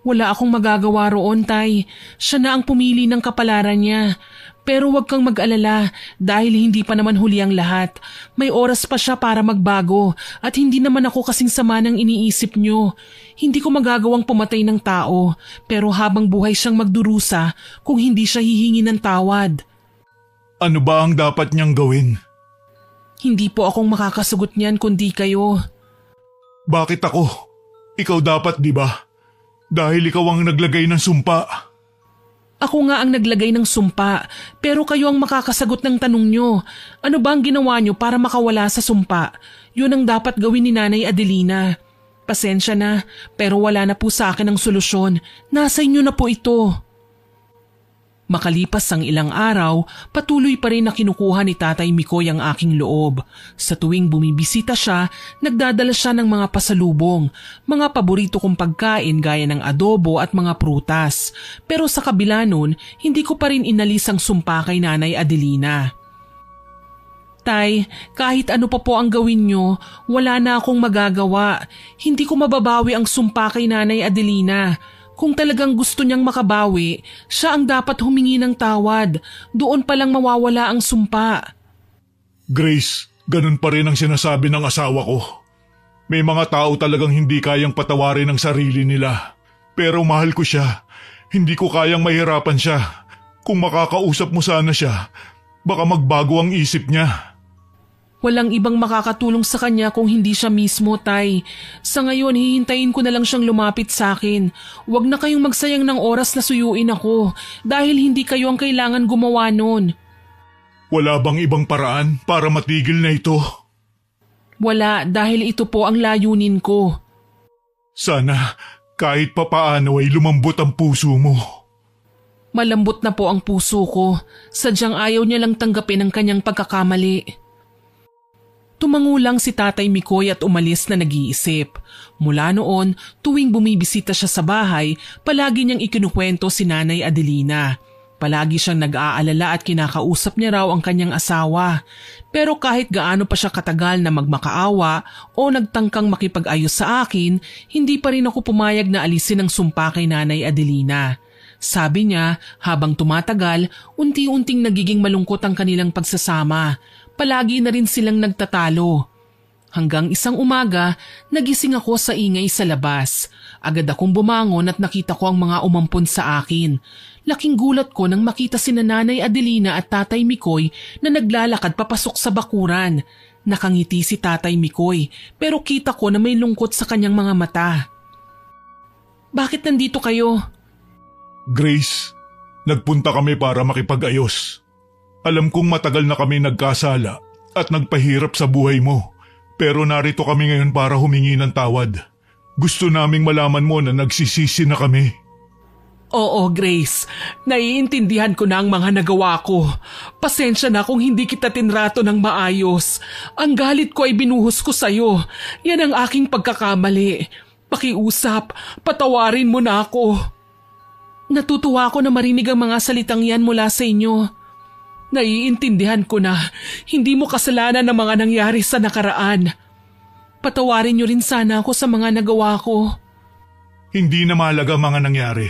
Wala akong magagawa roon, Tay. Siya na ang pumili ng kapalaran niya. Pero huwag kang mag-alala dahil hindi pa naman huli ang lahat. May oras pa siya para magbago at hindi naman ako kasing sama ng iniisip niyo. Hindi ko magagawang pumatay ng tao pero habang buhay siyang magdurusa kung hindi siya hihingi ng tawad. Ano ba ang dapat niyang gawin? Hindi po akong makakasagot niyan kundi kayo. Bakit ako? Ikaw dapat, di ba? Dahil ikaw ang naglagay ng sumpa. Ako nga ang naglagay ng sumpa, pero kayo ang makakasagot ng tanong nyo. Ano ba ang ginawa nyo para makawala sa sumpa? Yun ang dapat gawin ni Nanay Adelina. Pasensya na, pero wala na po sa akin ang solusyon. Nasa inyo na po ito. Makalipas ang ilang araw, patuloy pa rin na kinukuha ni Tatay Mikoy ang aking loob. Sa tuwing bumibisita siya, nagdadala siya ng mga pasalubong, mga paborito kong pagkain gaya ng adobo at mga prutas. Pero sa kabila nun, hindi ko pa rin inalis ang sumpa kay Nanay Adelina. Tay, kahit ano pa po ang gawin nyo, wala na akong magagawa. Hindi ko mababawi ang sumpa kay Nanay Adelina. Kung talagang gusto niyang makabawi, siya ang dapat humingi ng tawad. Doon palang mawawala ang sumpa. Grace, ganun pa rin ang sinasabi ng asawa ko. May mga tao talagang hindi kayang patawarin ang sarili nila. Pero mahal ko siya. Hindi ko kayang mahirapan siya. Kung makakausap mo sana siya, baka magbago ang isip niya. Walang ibang makakatulong sa kanya kung hindi siya mismo, Tay. Sa ngayon, hihintayin ko na lang siyang lumapit sa akin. Huwag na kayong magsayang ng oras na suyuin ako dahil hindi kayo ang kailangan gumawa nun. Wala bang ibang paraan para matigil na ito? Wala, dahil ito po ang layunin ko. Sana kahit papaano ay lumambot ang puso mo. Malambot na po ang puso ko. Sadyang ayaw niya lang tanggapin ang kanyang pagkakamali. Tumango lang si Tatay Mikoy at umalis na nag-iisip. Mula noon, tuwing bumibisita siya sa bahay, palagi niyang ikinukwento si Nanay Adelina. Palagi siyang nag-aalala at kinakausap niya raw ang kanyang asawa. Pero kahit gaano pa siya katagal na magmakaawa o nagtangkang makipag-ayos sa akin, hindi pa rin ako pumayag na alisin ang sumpa kay Nanay Adelina. Sabi niya, habang tumatagal, unti-unting nagiging malungkot ang kanilang pagsasama. Palagi na rin silang nagtatalo. Hanggang isang umaga, nagising ako sa ingay sa labas. Agad akong bumangon at nakita ko ang mga umampon sa akin. Laking gulat ko nang makita sina Nanay Adelina at Tatay Mikoy na naglalakad papasok sa bakuran. Nakangiti si Tatay Mikoy pero kita ko na may lungkot sa kanyang mga mata. Bakit nandito kayo? Grace, nagpunta kami para makipag-ayos. Alam kong matagal na kami nagkasala at nagpahirap sa buhay mo, pero narito kami ngayon para humingi ng tawad. Gusto naming malaman mo na nagsisisi na kami. Oo, Grace. Naiintindihan ko na ang mga nagawa ko. Pasensya na kung hindi kita tinrato ng maayos. Ang galit ko ay binuhos ko sa'yo. Yan ang aking pagkakamali. Pakiusap, patawarin mo na ako. Natutuwa ako na marinig ang mga salitang yan mula sa inyo. Naiintindihan ko na hindi mo kasalanan ng mga nangyari sa nakaraan. Patawarin niyo rin sana ako sa mga nagawa ko. Hindi na mahalaga mga nangyari.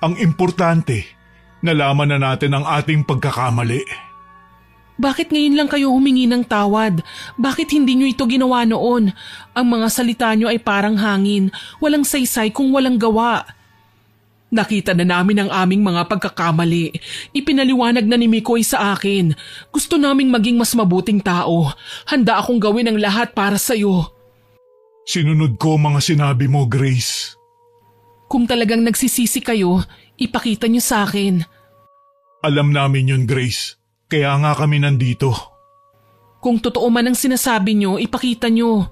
Ang importante, nalaman na natin ang ating pagkakamali. Bakit ngayon lang kayo humingi ng tawad? Bakit hindi niyo ito ginawa noon? Ang mga salita niyo ay parang hangin, walang saysay kung walang gawa. Nakita na namin ang aming mga pagkakamali. Ipinaliwanag na ni Mikoy sa akin. Gusto naming maging mas mabuting tao. Handa akong gawin ang lahat para sa'yo. Sinunod ko mga sinabi mo, Grace. Kung talagang nagsisisi kayo, ipakita niyo sa akin. Alam namin yun, Grace. Kaya nga kami nandito. Kung totoo man ang sinasabi niyo, ipakita niyo.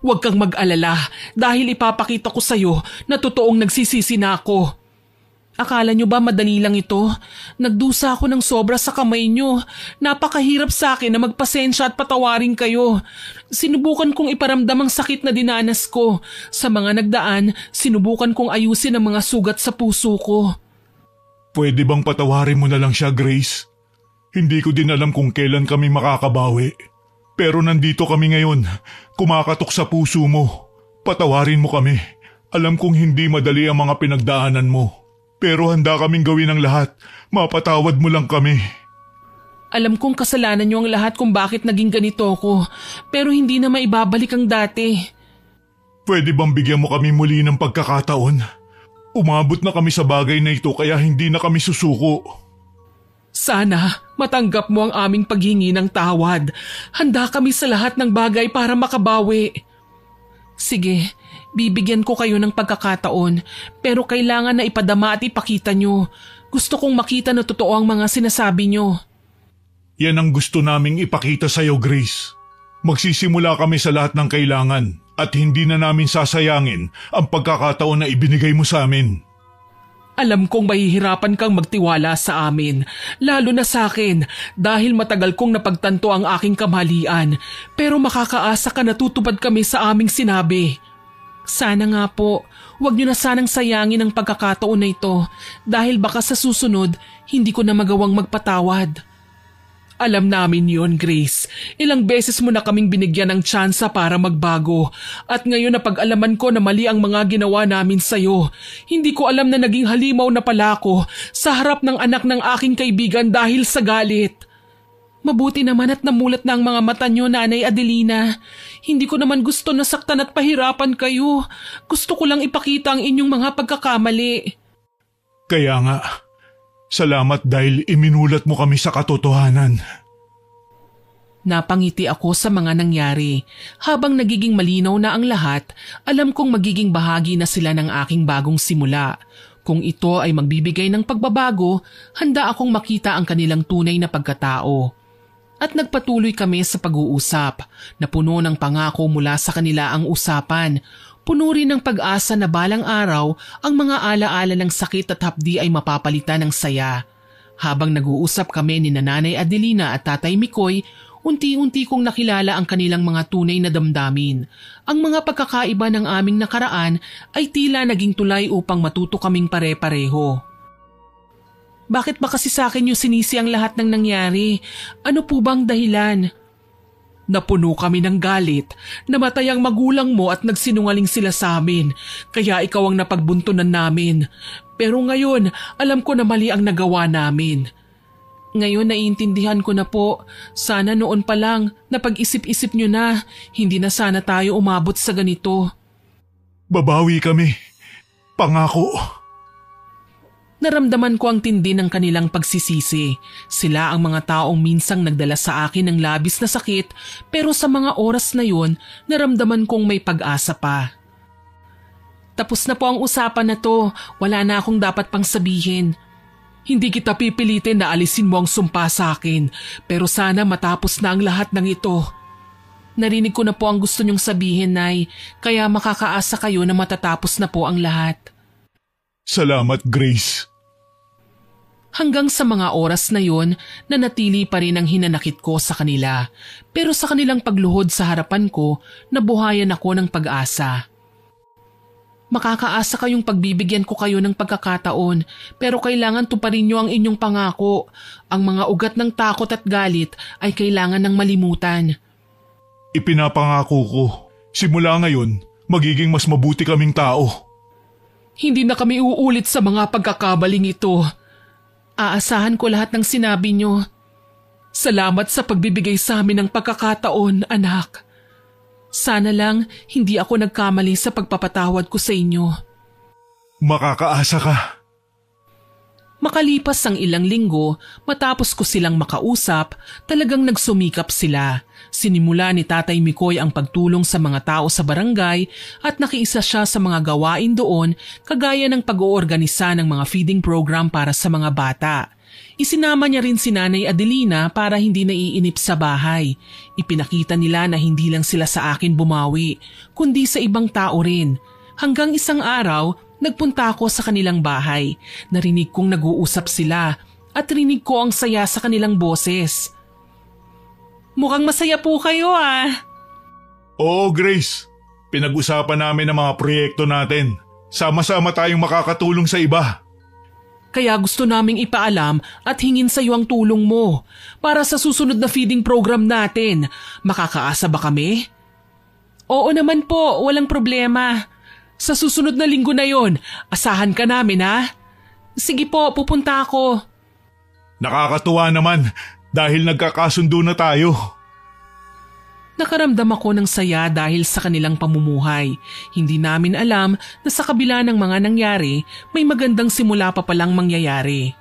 Huwag kang mag-alala dahil ipapakita ko sa'yo na totoong nagsisisi na ako. Akala nyo ba madali lang ito? Nagdusa ako ng sobra sa kamay nyo. Napakahirap sa akin na magpasensya at patawarin kayo. Sinubukan kong iparamdam ang sakit na dinanas ko. Sa mga nagdaan, sinubukan kong ayusin ang mga sugat sa puso ko. Pwede bang patawarin mo na lang siya, Grace? Hindi ko din alam kung kailan kami makakabawi. Pero nandito kami ngayon, kumakatok sa puso mo. Patawarin mo kami. Alam kong hindi madali ang mga pinagdaanan mo. Pero handa kaming gawin ang lahat. Mapatawad mo lang kami. Alam kong kasalanan niyo ang lahat kung bakit naging ganito ako. Pero hindi na maibabalik ang dati. Pwede bang bigyan mo kami muli ng pagkakataon? Umabot na kami sa bagay na ito kaya hindi na kami susuko. Sana matanggap mo ang aming paghingi ng tawad. Handa kami sa lahat ng bagay para makabawi. Sige, bibigyan ko kayo ng pagkakataon pero kailangan na ipadama at ipakita nyo. Gusto kong makita na totoo ang mga sinasabi nyo. Yan ang gusto naming ipakita sa iyo, Grace. Magsisimula kami sa lahat ng kailangan at hindi na namin sasayangin ang pagkakataon na ibinigay mo sa amin. Alam kong mahihirapan kang magtiwala sa amin, lalo na sa akin dahil matagal kong napagtanto ang aking kamalian. Pero makakaasa ka na tutupad kami sa aming sinabi. Sana nga po, huwag niyo na sanang sayangin ang pagkakataon na ito dahil baka sa susunod hindi ko na magawang magpatawad. Alam namin yon, Grace. Ilang beses mo na kaming binigyan ng tsansa para magbago. At ngayon napag-alaman ko na mali ang mga ginawa namin sa'yo. Hindi ko alam na naging halimaw na pala ako sa harap ng anak ng aking kaibigan dahil sa galit. Mabuti naman at namulat na ang mga mata niyo, Nanay Adelina. Hindi ko naman gusto na saktan at pahirapan kayo. Gusto ko lang ipakita ang inyong mga pagkakamali. Kaya nga, salamat dahil iminulat mo kami sa katotohanan. Napangiti ako sa mga nangyari. Habang nagiging malinaw na ang lahat, alam kong magiging bahagi na sila ng aking bagong simula. Kung ito ay magbibigay ng pagbabago, handa akong makita ang kanilang tunay na pagkatao. At nagpatuloy kami sa pag-uusap, na puno ng pangako mula sa kanila ang usapan. Puno rin ng pag-asa na balang araw ang mga alaala ng sakit at hapdi ay mapapalitan ng saya. Habang nag-uusap kami ni Nanay Adelina at Tatay Mikoy, unti-unti kong nakilala ang kanilang mga tunay na damdamin. Ang mga pagkakaiba ng aming nakaraan ay tila naging tulay upang matuto kaming pare-pareho. Bakit ba kasi sa akin yung sinisi ang lahat ng nangyari? Ano po bang dahilan? Napuno kami ng galit. Namatay ang magulang mo at nagsinungaling sila sa amin. Kaya ikaw ang napagbuntunan namin. Pero ngayon, alam ko na mali ang nagawa namin. Ngayon naiintindihan ko na po. Sana noon pa lang, napag-isip-isip nyo na. Hindi na sana tayo umabot sa ganito. Babawi kami. Pangako. Naramdaman ko ang tindi ng kanilang pagsisisi. Sila ang mga taong minsang nagdala sa akin ng labis na sakit pero sa mga oras na yun, naramdaman kong may pag-asa pa. Tapos na po ang usapan na to, wala na akong dapat pang sabihin. Hindi kita pipilitin na alisin mo ang sumpa sa akin pero sana matapos na ang lahat ng ito. Narinig ko na po ang gusto niyong sabihin, Nay, kaya makakaasa kayo na matatapos na po ang lahat. Salamat, Grace. Hanggang sa mga oras na yon, nanatili pa rin ang hinanakit ko sa kanila. Pero sa kanilang pagluhod sa harapan ko, nabuhayan ako ng pag-asa. Makakaasa kayong pagbibigyan ko kayo ng pagkakataon, pero kailangan tuparin niyo ang inyong pangako. Ang mga ugat ng takot at galit ay kailangan ng malimutan. Ipinapangako ko, simula ngayon, magiging mas mabuti kaming tao. Hindi na kami uulit sa mga pagkakabaling ito. Aasahan ko lahat ng sinabi niyo. Salamat sa pagbibigay sa amin ng pagkakataon, anak. Sana lang hindi ako nagkamali sa pagpapatawad ko sa inyo. Makakaasa ka. Makalipas ang ilang linggo, matapos ko silang makausap, talagang nagsumikap sila. Sinimula ni Tatay Mikoy ang pagtulong sa mga tao sa barangay at nakiisa siya sa mga gawain doon kagaya ng pag-oorganisa ng mga feeding program para sa mga bata. Isinama niya rin si Nanay Adelina para hindi naiinip sa bahay. Ipinakita nila na hindi lang sila sa akin bumawi, kundi sa ibang tao rin. Hanggang isang araw, Nagpunta ako sa kanilang bahay. Narinig kong nag-uusap sila at rinig ko ang saya sa kanilang boses. Mukhang masaya po kayo ah. Oo, Grace. Pinag-usapan namin ang mga proyekto natin. Sama-sama tayong makakatulong sa iba. Kaya gusto naming ipaalam at hingin sa iyo ang tulong mo para sa susunod na feeding program natin. Makakaasa ba kami? Oo naman po, walang problema. Sa susunod na linggo na yon, asahan ka namin ha? Sige po, pupunta ako. Nakakatuwa naman dahil nagkakasundo na tayo. Nakaramdam ako ng saya dahil sa kanilang pamumuhay. Hindi namin alam na sa kabila ng mga nangyari, may magandang simula pa palang mangyayari.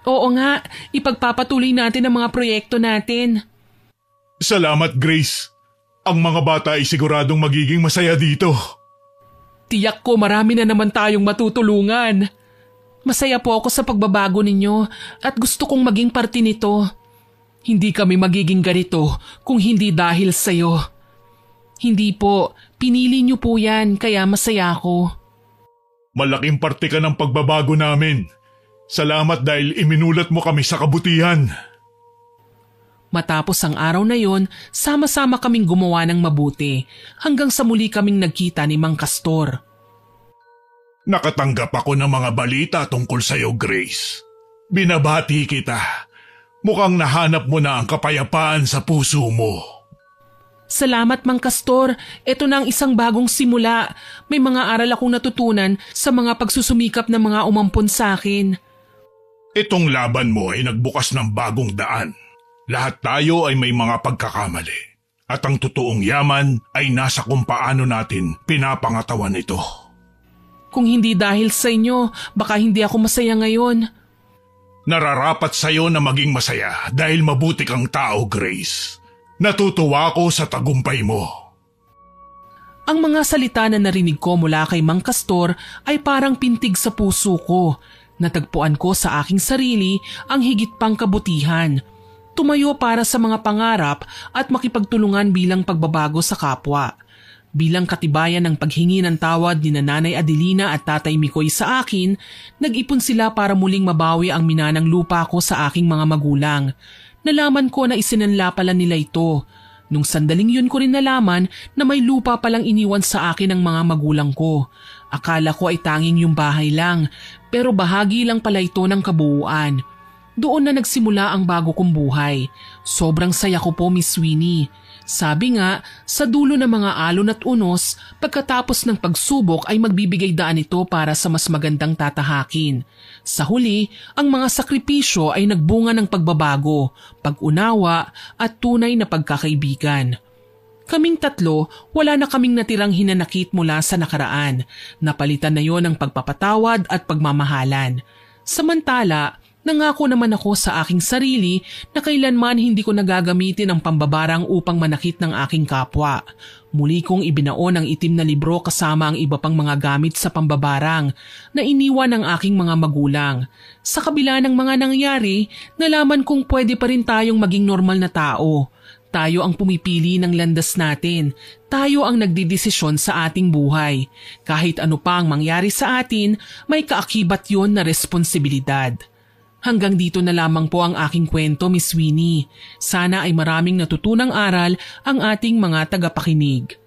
Oo nga, ipagpapatuloy natin ang mga proyekto natin. Salamat, Grace. Ang mga bata ay siguradong magiging masaya dito. Tiyak ko marami na naman tayong matutulungan. Masaya po ako sa pagbabago ninyo at gusto kong maging parte nito. Hindi kami magiging ganito kung hindi dahil sa'yo. Hindi po, pinili niyo po yan kaya masaya ako. Malaking parte ka ng pagbabago namin. Salamat dahil iminulat mo kami sa kabutihan. Matapos ang araw na yon, sama-sama kaming gumawa ng mabuti hanggang sa muli kaming nagkita ni Mang Castor. Nakatanggap ako ng mga balita tungkol sa'yo, Grace. Binabati kita. Mukhang nahanap mo na ang kapayapaan sa puso mo. Salamat, Mang Castor. Ito na ang isang bagong simula. May mga aral akong natutunan sa mga pagsusumikap ng mga umampon sa akin. Itong laban mo ay nagbukas ng bagong daan. Lahat tayo ay may mga pagkakamali. At ang totoong yaman ay nasa kung paano natin pinapangatawan ito. Kung hindi dahil sa inyo, baka hindi ako masaya ngayon. Nararapat sa'yo na maging masaya dahil mabuti kang tao, Grace. Natutuwa ako sa tagumpay mo. Ang mga salita na narinig ko mula kay Mang Castor ay parang pintig sa puso ko. Natagpuan ko sa aking sarili ang higit pang kabutihan. Tumayo para sa mga pangarap at makipagtulungan bilang pagbabago sa kapwa. Bilang katibayan ng paghingi ng tawad ni Nanay Adelina at Tatay Mikoy sa akin, nag-ipon sila para muling mabawi ang minanang lupa ko sa aking mga magulang. Nalaman ko na isinanla pala nila ito. Nung sandaling yun ko rin nalaman na may lupa palang iniwan sa akin ng mga magulang ko. Akala ko ay tanging yung bahay lang, pero bahagi lang pala ito ng kabuuan. Doon na nagsimula ang bago kong buhay. Sobrang saya ko po, Miss Winnie. Sabi nga, sa dulo ng mga alon at unos, pagkatapos ng pagsubok ay magbibigay daan ito para sa mas magandang tatahakin. Sa huli, ang mga sakripisyo ay nagbunga ng pagbabago, pag-unawa at tunay na pagkakaibigan. Kaming tatlo, wala na kaming natirang hinanakit mula sa nakaraan. Napalitan na yon ng pagpapatawad at pagmamahalan. Samantala, nangako naman ako sa aking sarili na kailanman hindi ko nagagamitin ang pambabarang upang manakit ng aking kapwa. Muli kong ibinaon ang itim na libro kasama ang iba pang mga gamit sa pambabarang na iniwan ng aking mga magulang. Sa kabila ng mga nangyari, nalaman kong pwede pa rin tayong maging normal na tao. Tayo ang pumipili ng landas natin. Tayo ang nagdidesisyon sa ating buhay. Kahit ano pa ang mangyari sa atin, may kaakibat yon na responsibilidad. Hanggang dito na lamang po ang aking kwento, Miss Winnie. Sana ay maraming natutunang aral ang ating mga tagapakinig.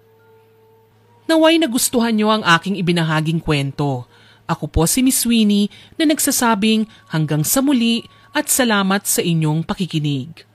Naway nagustuhan niyo ang aking ibinahaging kwento. Ako po si Miss Winnie na nagsasabing hanggang sa muli at salamat sa inyong pakikinig.